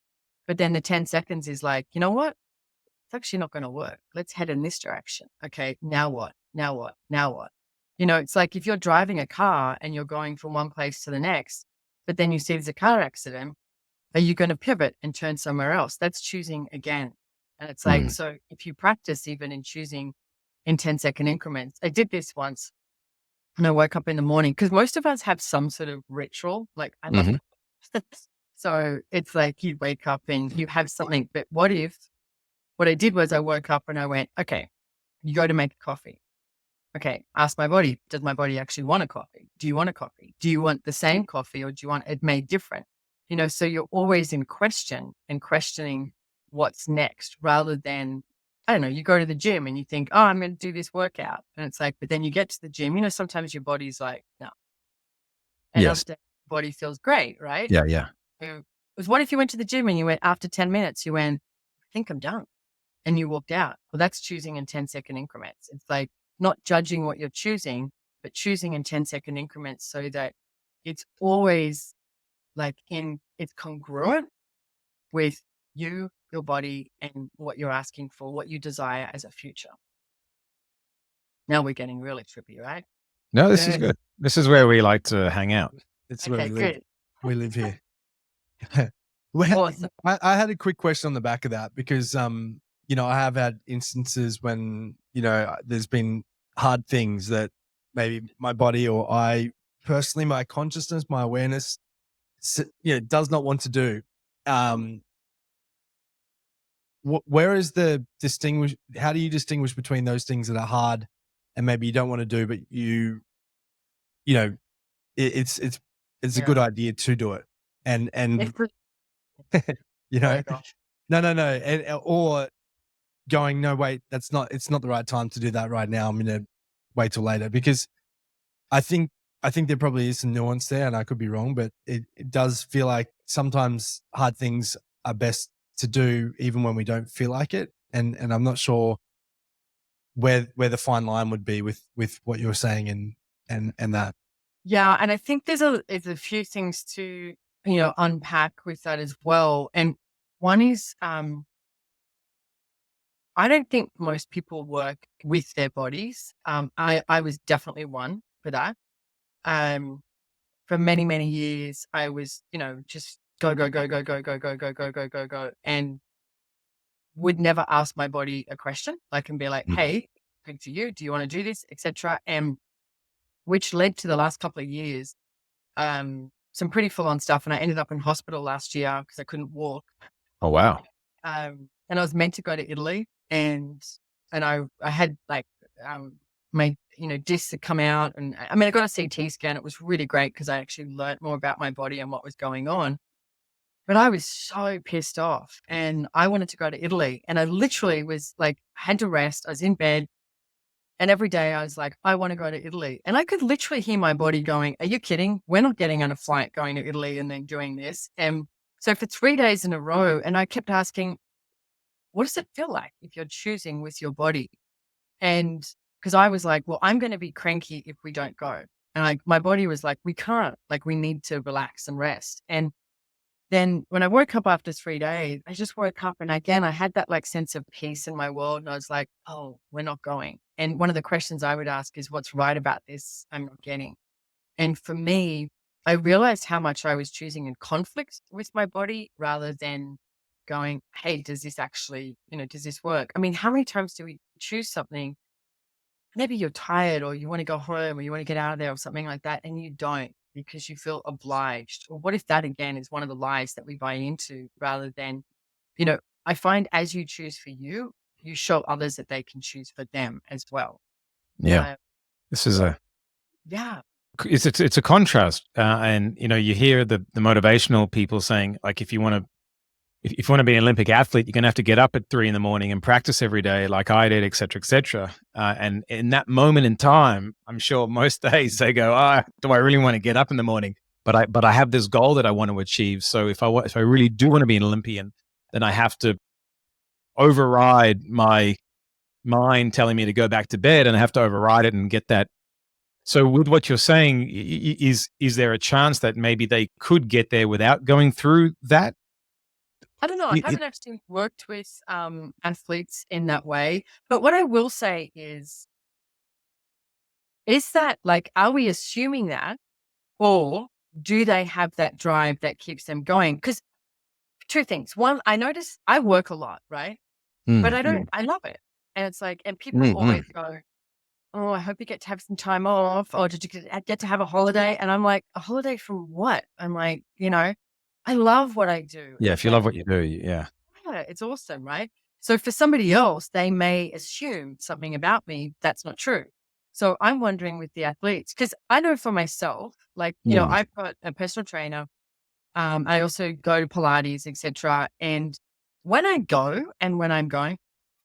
But then the 10 seconds is like, you know what? It's actually not going to work. Let's head in this direction. Okay. Now what? Now what? Now what? It's like if you're driving a car and you're going from one place to the next, but then you see there's a car accident, are you going to pivot and turn somewhere else? That's choosing again. And it's like, so if you practice even in choosing in 10-second increments, I did this once and I woke up in the morning because most of us have some sort of ritual. Like I love it. So it's like you wake up and you have something, but what I did was I woke up and I went, okay, you go to make a coffee. Okay, ask my body, does my body actually want a coffee? Do you want a coffee? Do you want the same coffee or do you want it made different? So you're always in question and questioning what's next rather than, I don't know, you go to the gym and you think, oh, I'm going to do this workout. And it's like, but then you get to the gym, sometimes your body's like, no. And Yes. after body feels great, right? Yeah. Yeah. It was what if you went to the gym and you went after 10 minutes, you went, I think I'm done. And you walked out. Well, that's choosing in 10-second increments. It's like not judging what you're choosing, but choosing in 10-second increments so that it's always like it's congruent with you, your body, and what you're asking for, what you desire as a future. Now we're getting really trippy, right? No, this is good. This is where we like to hang out. It's where Okay, we live. good. We live here. Well, Awesome. I had a quick question on the back of that because, I have had instances when, there's been hard things that maybe my body or I personally, my consciousness, my awareness, does not want to do. Where is the how do you distinguish between those things that are hard and maybe you don't want to do, but it's a good idea to do it. And, Oh my gosh. no, and, or going, no, wait, it's not the right time to do that right now. I'm going to wait till later because I think there probably is some nuance there and I could be wrong, but it does feel like sometimes hard things are best to do even when we don't feel like it. And I'm not sure where the fine line would be with what you're saying and that. Yeah. And I think there's a few things to, unpack with that as well. And one is, I don't think most people work with their bodies. I was definitely one for that. For many, many years, I was, just go, go, go, go, go, go, go, go, go, go, go, go, and would never ask my body a question, like, and be like, hey, speak to you, do you want to do this, etc. And which led to the last couple of years, some pretty full on stuff. And I ended up in hospital last year because I couldn't walk. Oh, wow. And I was meant to go to Italy and I had like, my, discs had come out and I got a CT scan. It was really great because I actually learned more about my body and what was going on. But I was so pissed off and I wanted to go to Italy. And I literally was like, had to rest. I was in bed. And every day I was like, I want to go to Italy. And I could literally hear my body going, are you kidding? We're not getting on a flight going to Italy and then doing this. And so for 3 days in a row, and I kept asking, what does it feel like if you're choosing with your body? And because I was like, well, I'm going to be cranky if we don't go. And my body was like, we can't, like, we need to relax and rest. And then when I woke up after 3 days, I just woke up and again, I had that like sense of peace in my world. And I was like, oh, we're not going. And one of the questions I would ask is what's right about this I'm not getting. And for me, I realized how much I was choosing in conflict with my body rather than going, hey, does this actually, does this work? I mean, how many times do we choose something? Maybe you're tired or you want to go home or you want to get out of there or something like that, and you don't because you feel obliged. Or what if that again is one of the lies that we buy into rather than, I find as you choose for you, you show others that they can choose for them as well. Yeah. This is yeah. It's a contrast. And, you hear the motivational people saying, like, if you want to be an Olympic athlete, you're going to have to get up at 3 a.m. and practice every day like I did, et cetera, et cetera. And in that moment in time, I'm sure most days they go, do I really want to get up in the morning? But I have this goal that I want to achieve. So if I really do want to be an Olympian, then I have to override my mind telling me to go back to bed, and I have to override it and get that. So with what you're saying, is there a chance that maybe they could get there without going through that? I don't know. I haven't actually worked with athletes in that way. But what I will say is that, like, are we assuming that, or do they have that drive that keeps them going? Because two things. One, I notice I work a lot, right? But I don't, I love it. And it's like, and people always go, oh, I hope you get to have some time off, or did you get to have a holiday? And I'm like, a holiday from what? I'm like, I love what I do. Yeah, if you love what you do, yeah. Yeah, it's awesome, right? So for somebody else, they may assume something about me that's not true. So I'm wondering with the athletes, because I know for myself, like, I've got a personal trainer. I also go to Pilates, etc. And when I go and when I'm going,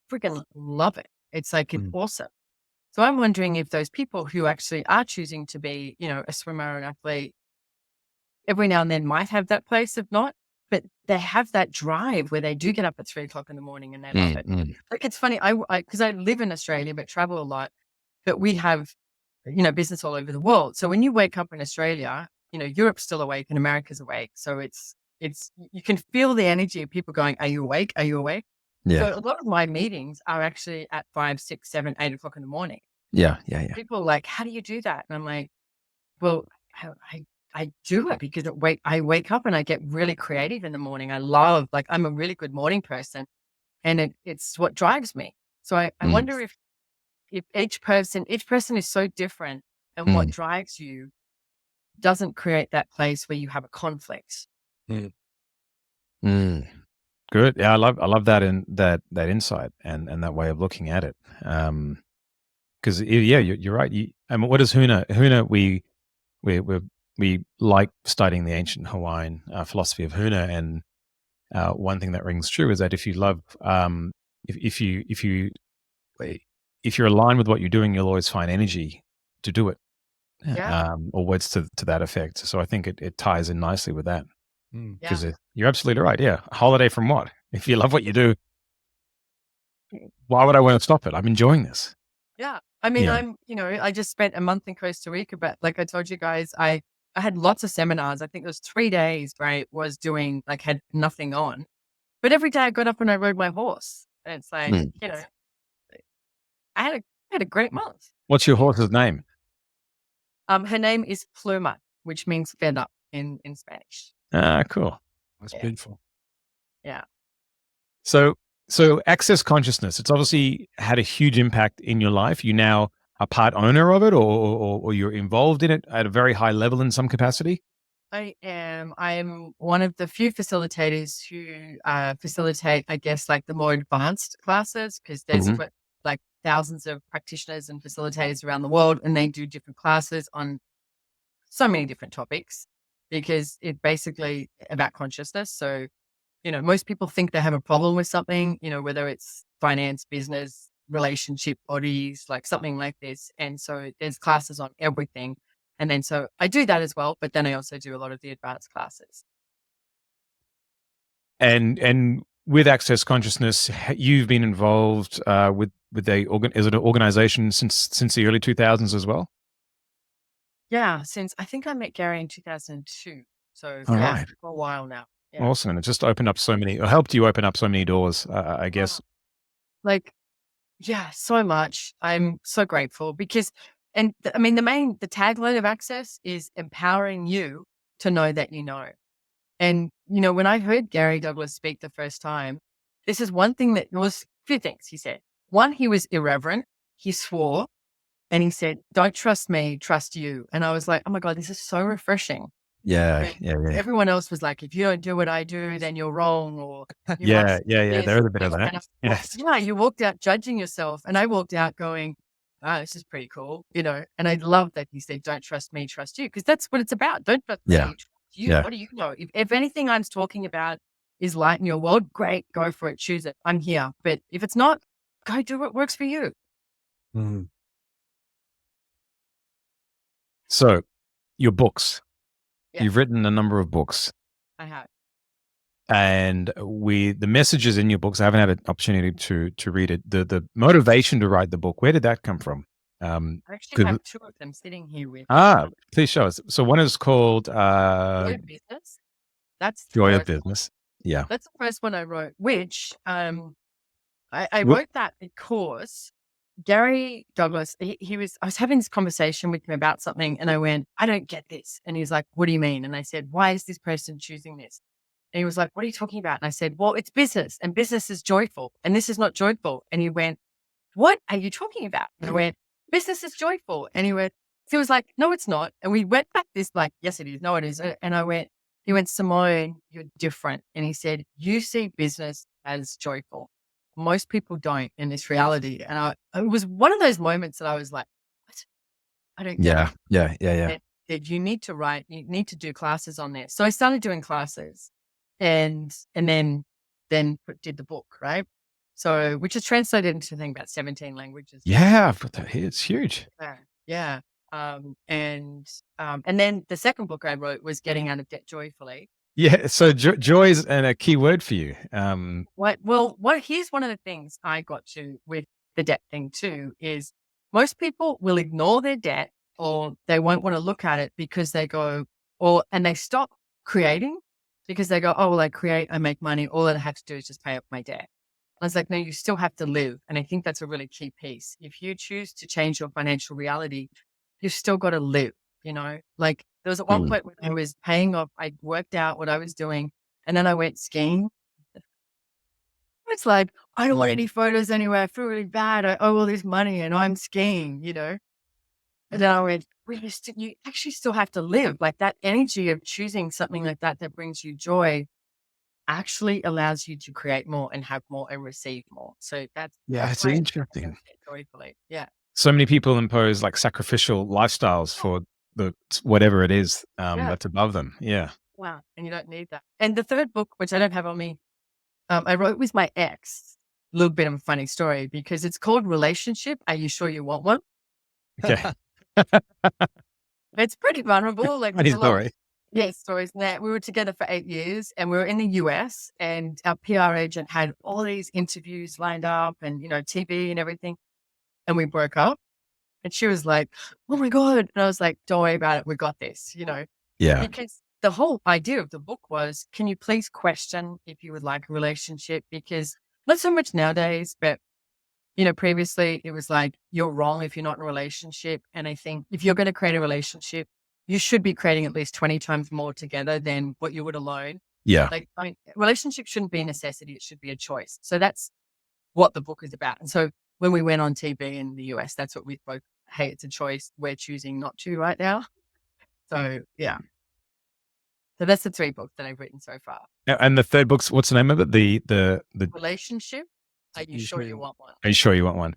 freaking love it. It's like, it's awesome. So I'm wondering if those people who actually are choosing to be, a swimmer or an athlete, every now and then might have that place of not, but they have that drive where they do get up at 3 o'clock in the morning and they love it. Like, it's funny, because I live in Australia, but travel a lot, but we have, business all over the world. So when you wake up in Australia, Europe's still awake and America's awake. So it's, you can feel the energy of people going, are you awake? Are you awake? Yeah. So a lot of my meetings are actually at 5, 6, 7, 8 o'clock in the morning. Yeah. People are like, how do you do that? And I'm like, well, I do it because I wake up and I get really creative in the morning. I'm a really good morning person, and it's what drives me. So I wonder if each person is so different, and what drives you doesn't create that place where you have a conflict. Good. Yeah, I love that that insight and that way of looking at it. Because you're right. What is Huna? Huna, we like studying the ancient Hawaiian philosophy of Huna, and one thing that rings true is that if you love, if you're aligned with what you're doing, you'll always find energy to do it. Yeah. Or words to that effect. So I think it ties in nicely with that. Because you're absolutely right. Yeah. A holiday from what? If you love what you do, why would I want to stop it? I'm enjoying this. Yeah. I mean, I just spent a month in Costa Rica, but like I told you guys, I had lots of seminars. I think it was 3 days where I was doing, like, had nothing on, but every day I got up and I rode my horse, and it's like, I had a great month. What's your horse's name? Her name is Pluma, which means feather in Spanish. Cool. That's beautiful. Yeah. So access consciousness, it's obviously had a huge impact in your life. You now are part owner of it, or you're involved in it at a very high level in some capacity? I am one of the few facilitators who facilitate, I guess, like the more advanced classes, because there's like thousands of practitioners and facilitators around the world, and they do different classes on so many different topics, because it's basically about consciousness. So, most people think they have a problem with something, whether it's finance, business, relationship, bodies, like something like this. And so there's classes on everything. And then, so I do that as well, but then I also do a lot of the advanced classes. And with access consciousness, you've been involved with is it an organization since the early 2000s as well? Yeah, since I think I met Gary in 2002. So right. For a while now. Yeah. Awesome. And it just opened up helped you open up so many doors, I guess. So much. I'm so grateful because, the tagline of Access is empowering you to know that you know. And, when I heard Gary Douglas speak the first time, this is one thing that was a few things he said. One, he was irreverent. He swore and he said, "Don't trust me, trust you." And I was like, oh my God, this is so refreshing. Yeah. Everyone else was like, if you don't do what I do, then you're wrong. Or you Yeah. must do this. There is a bit of And that. Yes. you walked out judging yourself. And I walked out going, oh, this is pretty cool, And I love that he said, don't trust me, trust you. Because that's what it's about. Don't trust me, trust you. Yeah. What do you know? If anything I'm talking about is light in your world, great, go for it, choose it. I'm here. But if it's not, go do what works for you. Mhm. So your books, Yeah. you've written a number of books. I have. And the messages in your books, I haven't had an opportunity to read it. The motivation to write the book, where did that come from? I actually have two of them sitting here with please show us. So one is called Joy of Business. That's the Joy of first one. Business. Yeah. That's the first one I wrote, which I wrote that because Gary Douglas, I was having this conversation with him about something and I went, I don't get this. And he's like, what do you mean? And I said, why is this person choosing this? And he was like, what are you talking about? And I said, well, it's business and business is joyful and this is not joyful. And he went, what are you talking about? And I went, business is joyful. And he was like, no, it's not. And we went back this like, yes, it is. No, it isn't. And he went, Simone, you're different. And he said, you see business as joyful. Most people don't in this reality. And it was one of those moments that I was like, what? I don't get it. Yeah. That you need to write, you need to do classes on this. So I started doing classes and then did the book, right? So, which is translated into, I think, about 17 languages. Yeah, I've got that here. It's huge. Yeah. And then the second book I wrote was Getting Out of Debt Joyfully. Yeah. So joy is a key word for you. Here's one of the things I got to with the debt thing too, is most people will ignore their debt or they won't want to look at it because they go, and they stop creating because they go, oh, well, I create, I make money. All that I have to do is just pay off my debt. I was like, no, you still have to live. And I think that's a really key piece. If you choose to change your financial reality, you've still got to live, Like there was at one point when I was paying off, I worked out what I was doing and then I went skiing. It's like, I don't want any photos anywhere. I feel really bad. I owe all this money and I'm skiing, And then I went, you actually still have to live. Like that energy of choosing something like that brings you joy actually allows you to create more and have more and receive more. So it's interesting. Joyfully. Yeah. So many people impose like sacrificial lifestyles for the whatever it is that's above them. Yeah. Wow. And you don't need that. And the third book, which I don't have on me, I wrote with my ex. A little bit of a funny story because it's called Relationship. Are you sure you want one? Okay. It's pretty vulnerable. Like funny story. Stories. That we were together for 8 years and we were in the US and our PR agent had all these interviews lined up and, TV and everything. And we broke up and she was like, oh my God. And I was like, don't worry about it. We got this, Yeah. Because the whole idea of the book was, can you please question if you would like a relationship? Because not so much nowadays, but previously it was like, you're wrong if you're not in a relationship. And I think if you're going to create a relationship, you should be creating at least 20 times more together than what you would alone. Yeah. Like, relationship shouldn't be a necessity. It should be a choice. So that's what the book is about. And so when we went on TV in the US, that's what we both, hey, it's a choice. We're choosing not to right now. So, yeah. So that's the 3 books that I've written so far. And the third book's, what's the name of it? The Relationship. Are you sure you want one? Are you sure you want one?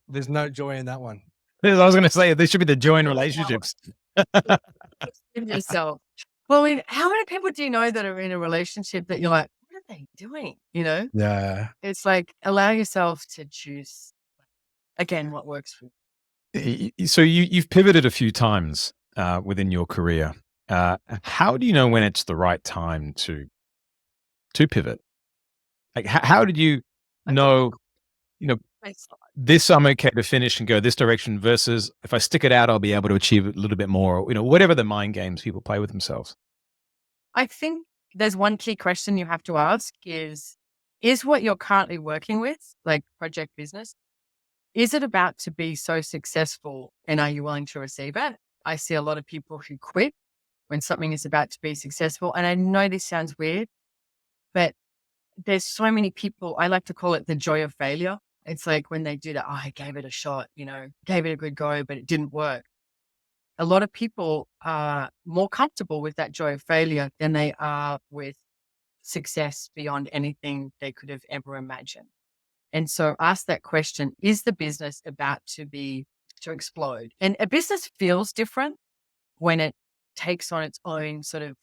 There's no joy in that one. I was going to say, there should be the joy in relationships. Give yourself. Well, how many people do you know that are in a relationship that you're like, what are they doing? Yeah. It's like, allow yourself to choose, again, what works for you. So you've pivoted a few times within your career. How do you know when it's the right time to pivot? Like, how did you know, this I'm okay to finish and go this direction versus if I stick it out, I'll be able to achieve a little bit more, whatever the mind games people play with themselves. I think there's one key question you have to ask is what you're currently working with, like project business, is it about to be so successful and are you willing to receive it? I see a lot of people who quit when something is about to be successful. And I know this sounds weird, but there's so many people, I like to call it the joy of failure. It's like when they do that, I gave it a shot, gave it a good go, but it didn't work. A lot of people are more comfortable with that joy of failure than they are with success beyond anything they could have ever imagined. And so ask that question, is the business about to explode? And a business feels different when it takes on its own sort of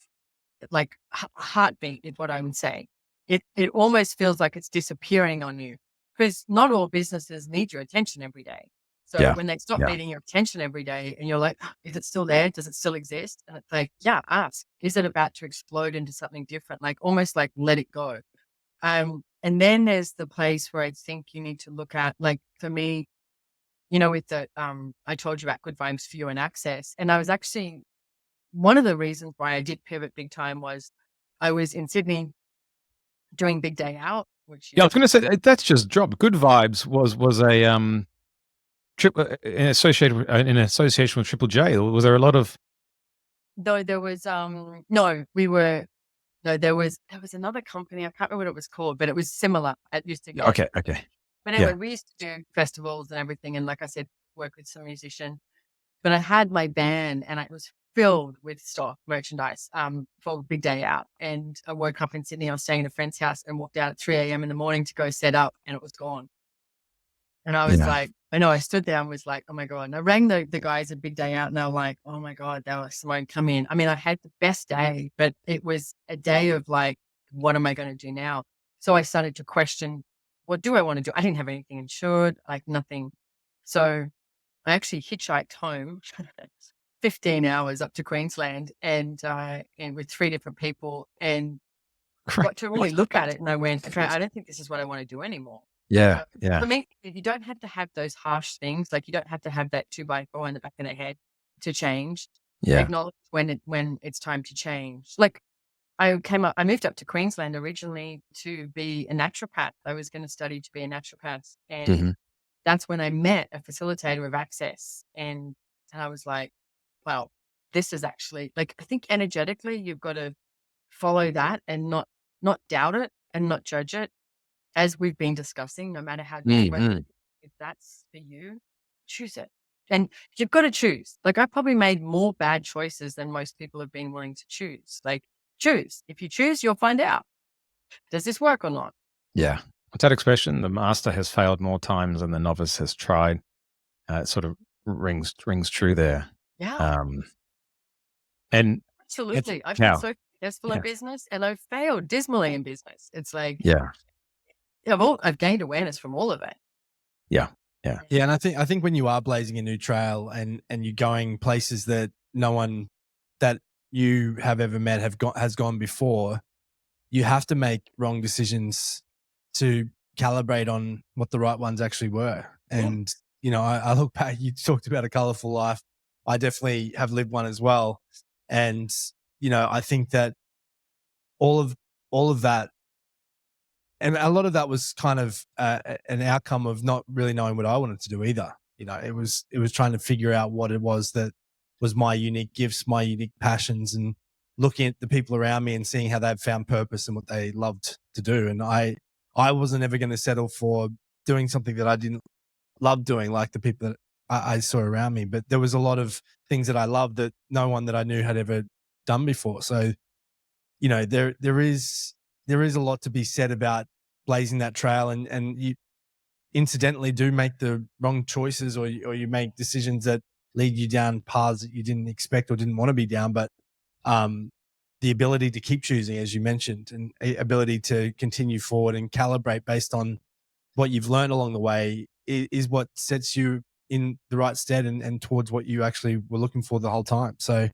like heartbeat is what I would say. It almost feels like it's disappearing on you, because not all businesses need your attention every day. So Yeah. when they stop needing your attention every day and you're like, is it still there? Does it still exist? And it's like, yeah, ask, is it about to explode into something different? Like almost like let it go. And then there's the place where I think you need to look at, like for me, with the, I told you about Good Vibes for You and Access. And I was actually, one of the reasons why I did pivot big time was I was in Sydney doing Big Day Out, which I was going to say that's just dropped. Good Vibes was a in association with Triple J. Was there a lot of? No, there was there was another company. I can't remember what it was called, but it was similar. It used to go. Okay. But anyway, we used to do festivals and everything, and like I said, work with some musicians. But I had my van, and it was filled with stock merchandise for Big Day Out. And I woke up in Sydney. I was staying at a friend's house and walked out at 3 a.m. in the morning to go set up, and it was gone. And I was like, I stood there and was like, oh my God. And I rang the guys at Big Day Out, and they were like, oh my God, they were Simone, come in. I mean, I had the best day, but it was a day of like, what am I going to do now? So I started to question, what do I want to do? I didn't have anything insured, like nothing. So I actually hitchhiked home 15 hours up to Queensland and with 3 different people, and got to really look at it. And I went, okay, I don't think this is what I want to do anymore. Yeah. For me, you don't have to have those harsh things. Like you don't have to have that 2x4 in the back of the head to change. Yeah. Acknowledge when it's time to change. Like I moved up to Queensland originally to be a naturopath. I was going to study to be a naturopath. And that's when I met a facilitator of Access. And I was like, wow, this is actually like, I think energetically you've got to follow that and not doubt it and not judge it. As we've been discussing, no matter how different, if that's for you, choose it. And you've got to choose. Like I probably made more bad choices than most people have been willing to choose. Like choose. If you choose, you'll find out. Does this work or not? Yeah. What's that expression? The master has failed more times than the novice has tried. It sort of rings true there. Yeah. And absolutely. I've been so successful in business, and I've failed dismally in business. It's like, I've gained awareness from all of it. Yeah. And I think when you are blazing a new trail and you're going places that no one that you have ever met has gone before, you have to make wrong decisions to calibrate on what the right ones actually were. And, I look back, you talked about a colorful life. I definitely have lived one as well. And, I think that all of that, and a lot of that was kind of an outcome of not really knowing what I wanted to do either. It was trying to figure out what it was that was my unique gifts, my unique passions, and looking at the people around me and seeing how they'd found purpose and what they loved to do. And I wasn't ever going to settle for doing something that I didn't love doing, like the people that I saw around me. But there was a lot of things that I loved that no one that I knew had ever done before. So, there is a lot to be said about blazing that trail, and you incidentally do make the wrong choices, or you make decisions that lead you down paths that you didn't expect or didn't want to be down. But the ability to keep choosing, as you mentioned, and ability to continue forward and calibrate based on what you've learned along the way is what sets you in the right stead and towards what you actually were looking for the whole time. So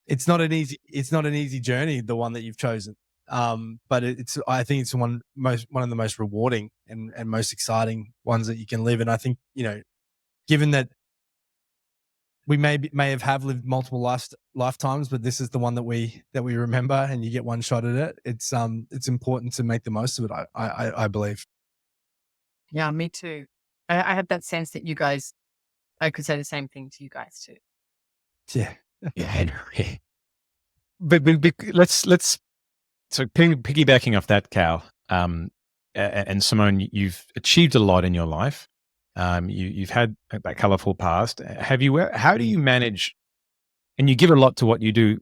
it's not an easy journey, the one that you've chosen. But I think it's one of the most rewarding and most exciting ones that you can live. And I think, given that we may have lived multiple lifetimes, but this is the one that we remember, and you get one shot at it. It's important to make the most of it. I believe. Yeah, me too. I have that sense that you guys, I could say the same thing to you guys too. Yeah. Yeah. but let's so piggybacking off that, Cal, and Simone, you've achieved a lot in your life. You've had that colorful past. How do you manage? And you give a lot to what you do.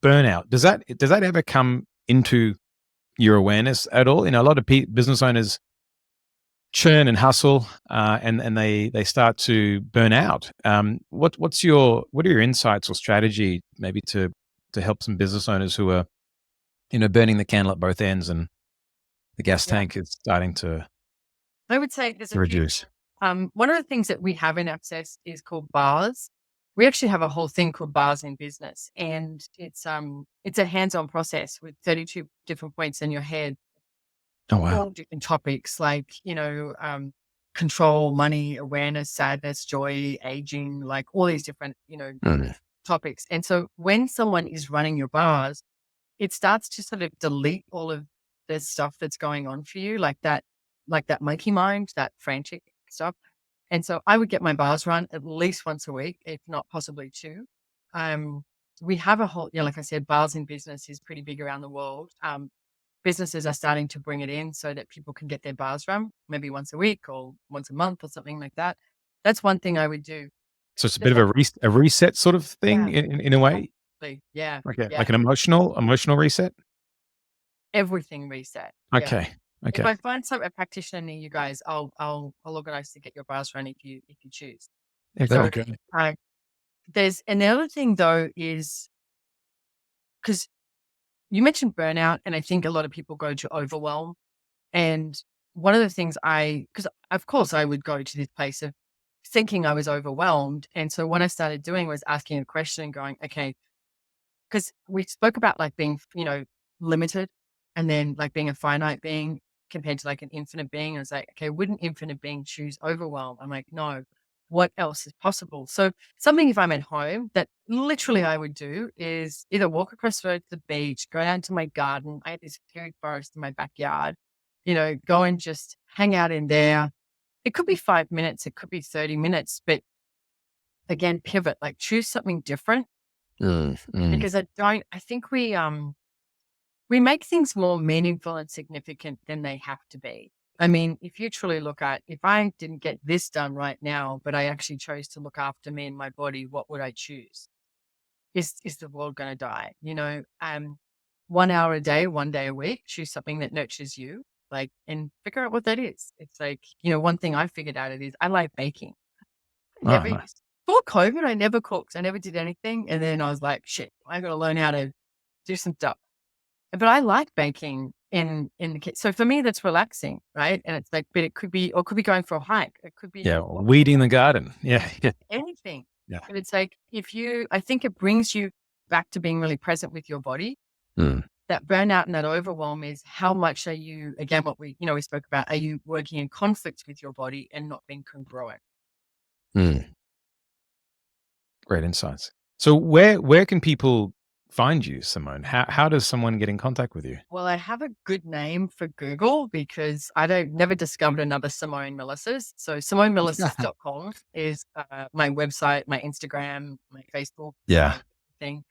Burnout, does that ever come into your awareness at all? A lot of business owners churn and hustle, and they start to burn out. What are your insights or strategy maybe to help some business owners who are burning the candle at both ends and the gas tank is starting to I would say there's a reduce? One of the things that we have in Access is called bars. We actually have a whole thing called bars in business, and it's a hands-on process with 32 different points in your head. Oh, wow. All different topics like, control, money, awareness, sadness, joy, aging, like all these different, topics. And so when someone is running your bars, it starts to sort of delete all of the stuff that's going on for you, like that monkey mind, that frantic stuff. And so I would get my bars run at least once a week, if not possibly two. We have a whole, like I said, bars in business is pretty big around the world. Businesses are starting to bring it in so that people can get their bars run maybe once a week or once a month or something like that. That's one thing I would do. So it's a bit of a reset sort of thing in a way. Yeah. Like an emotional reset. Everything reset. Okay. Yeah. If I find a practitioner near you guys, I'll organize to get your bars run if you choose. Okay. There's another thing though is because you mentioned burnout, and I think a lot of people go to overwhelm. And one of the things because of course I would go to this place of thinking I was overwhelmed. And so what I started doing was asking a question and going, okay, because we spoke about like being, limited and then like being a finite being compared to like an infinite being. I was like, okay, would an infinite being choose overwhelm? I'm like, no. What else is possible? So something if I'm at home that literally I would do is either walk across the road to the beach, go down to my garden. I have this huge forest in my backyard, go and just hang out in there. It could be 5 minutes, it could be 30 minutes, but again, pivot, like choose something different. Because I think we make things more meaningful and significant than they have to be. I mean, if you truly look at, if I didn't get this done right now, but I actually chose to look after me and my body, what would I choose? Is the world going to die? 1 hour a day, 1 day a week, choose something that nurtures you, and figure out what that is. It's like, one thing I figured out it is I like baking. Nice. Before COVID, I never cooked. I never did anything. And then I was like, shit, I got to learn how to do some stuff. But I like baking in the kitchen. So for me, that's relaxing, right? And it's like, but it could be going for a hike. It could be weeding the garden. Yeah. Anything. Yeah. But it's like I think it brings you back to being really present with your body. That burnout and that overwhelm is how much are you, again, what we spoke about, are you working in conflict with your body and not being congruent? Great insights. So where can people find you, Simone? How does someone get in contact with you? Well, I have a good name for Google because I never discovered another Simone Molasses. So SimoneMolasses.com is my website, my Instagram, my Facebook thing.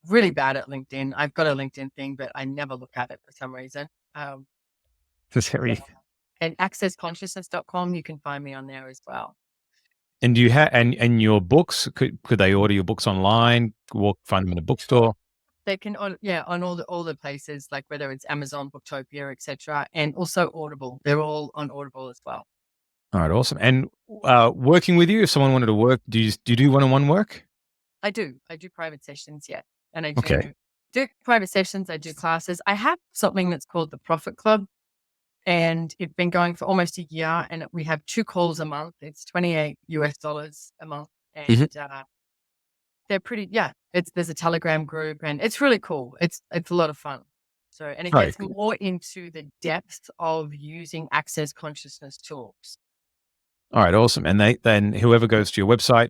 Really bad at LinkedIn. I've got a LinkedIn thing, but I never look at it for some reason. And accessconsciousness.com, you can find me on there as well. And do you have and your books? Could they order your books online? Find them in a bookstore? They can on all the places, like whether it's Amazon, Booktopia, etc., and also Audible. They're all on Audible as well. All right, awesome. And working with you, if someone wanted to work, do you do one-on-one work? I do private sessions, yeah, and I do private sessions. I do classes. I have something that's called the Profit Club. And it's been going for almost a year, and we have 2 calls a month. It's $28 a month, and they're pretty. Yeah, there's a Telegram group, and it's really cool. It's a lot of fun. So, and it gets more into the depth of using Access consciousness tools. All right, awesome. And then whoever goes to your website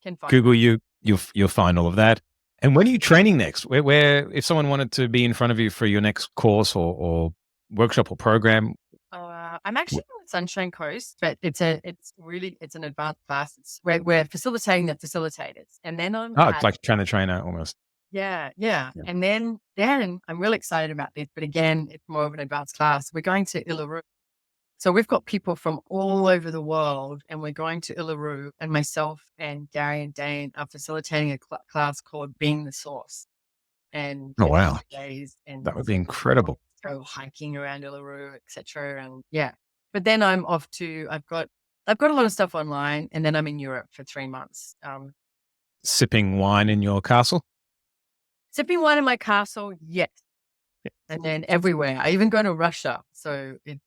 can find Google you'll find all of that. And when are you training next? Where if someone wanted to be in front of you for your next course or workshop or program? I'm actually on the Sunshine Coast, but it's an advanced class. We're facilitating the facilitators, and then it's like train the trainer almost. Yeah. Yeah. And then I'm really excited about this, but again, it's more of an advanced class. We're going to Uluru. So we've got people from all over the world, and we're going to Uluru, and myself and Gary and Dane are facilitating a class called Being the Source. And Oh, wow. 2 days, and That would be incredible. go hiking around Uluru, etc. And yeah, but then I'm off to. I've got a lot of stuff online, and then I'm in Europe for 3 months. Sipping wine in your castle? Sipping wine in my castle, yes, Yeah. and then everywhere. I even go to Russia, so it'd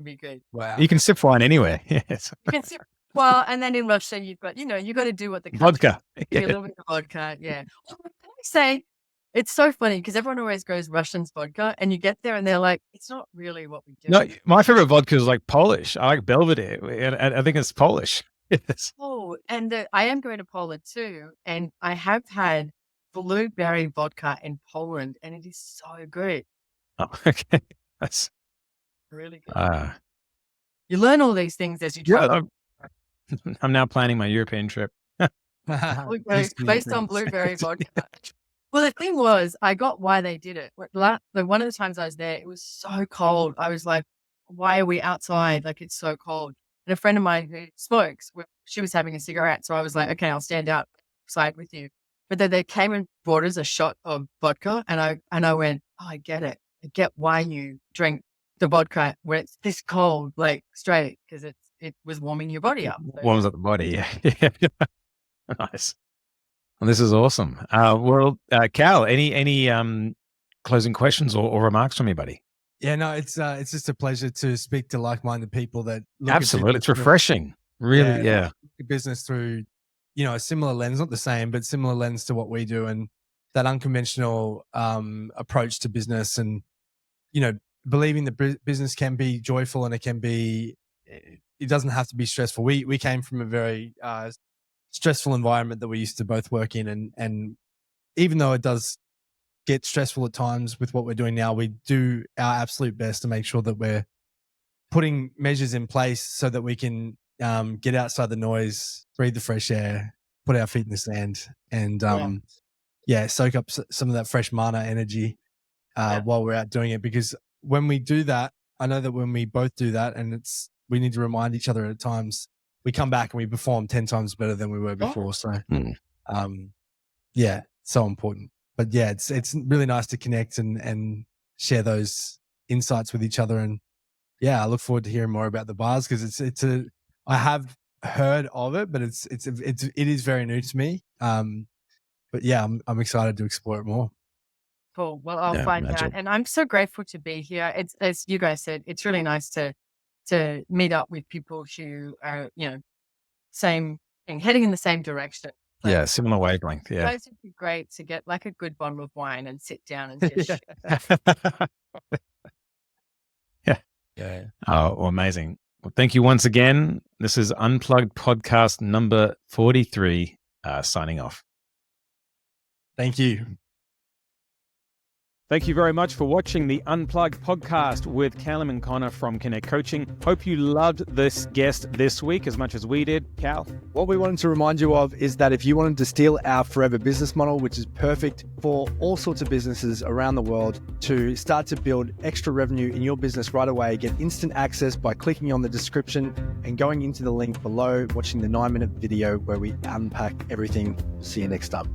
be good. Wow. You can sip wine anywhere. Yes. You can sip. Well, and then in Russia, you've got, you got to do what the country Vodka. do, a Yeah. little bit of vodka. Yeah. Can I say, it's so funny because everyone always goes Russian's vodka, and you get there and they're like, it's not really what we do. No, my favorite vodka is like Polish. I like Belvedere. I think it's Polish. Yes. Oh, and I am going to Poland too, and I have had blueberry vodka in Poland, and it is so good, Oh, okay. That's really good. uh, You learn all these things as you yeah. travel. I'm now planning my European trip. Blueberry, based on blueberry vodka. Well, the thing was, I got why they did it. One of the times I was there, it was so cold. I was like, why are we outside? Like, it's so cold. And a friend of mine who smokes, she was having a cigarette. So I was like, okay, I'll stand outside with you. But then they came and brought us a shot of vodka. And I went, oh, I get it. I get why you drink the vodka when it's this cold, like straight, because it was warming your body up. So, Warms up the body. Yeah. Nice. Well, this is awesome. Cal, any closing questions or remarks from you, buddy? Yeah, no, it's just a pleasure to speak to like-minded people that look Absolutely. It's refreshing. Really. Yeah. look at business through, a similar lens, not the same, but similar lens to what we do, and that unconventional approach to business, and believing that business can be joyful and it doesn't have to be stressful. We came from a very stressful environment that we used to both work in, and even though it does get stressful at times with what we're doing now, we do our absolute best to make sure that we're putting measures in place so that we can get outside the noise, breathe the fresh air, put our feet in the sand, and soak up some of that fresh mana energy while we're out doing it. Because when we do that, I know that when we both do that, and we need to remind each other at times, we come back and we perform 10 times better than we were before. So, so important. But yeah, it's really nice to connect and share those insights with each other. And yeah, I look forward to hearing more about the bars, because I have heard of it, but it is very new to me. But yeah, I'm excited to explore it more. Cool. Well, I'll find out. And I'm so grateful to be here. It's, as you guys said, it's really nice to meet up with people who are, same thing, heading in the same direction. Like, yeah, similar wavelength. Yeah. Guys, would be great to get like a good bottle of wine and sit down and just Yeah. Oh, well, amazing. Well, thank you once again. This is Unplugged Podcast number 43, signing off. Thank you. Thank you very much for watching the Unplugged Podcast with Kallum and Conor from Connect Coaching. Hope you loved this guest this week as much as we did. Cal? What we wanted to remind you of is that if you wanted to steal our forever business model, which is perfect for all sorts of businesses around the world, to start to build extra revenue in your business right away, get instant access by clicking on the description and going into the link below, watching the 9-minute video where we unpack everything. See you next up.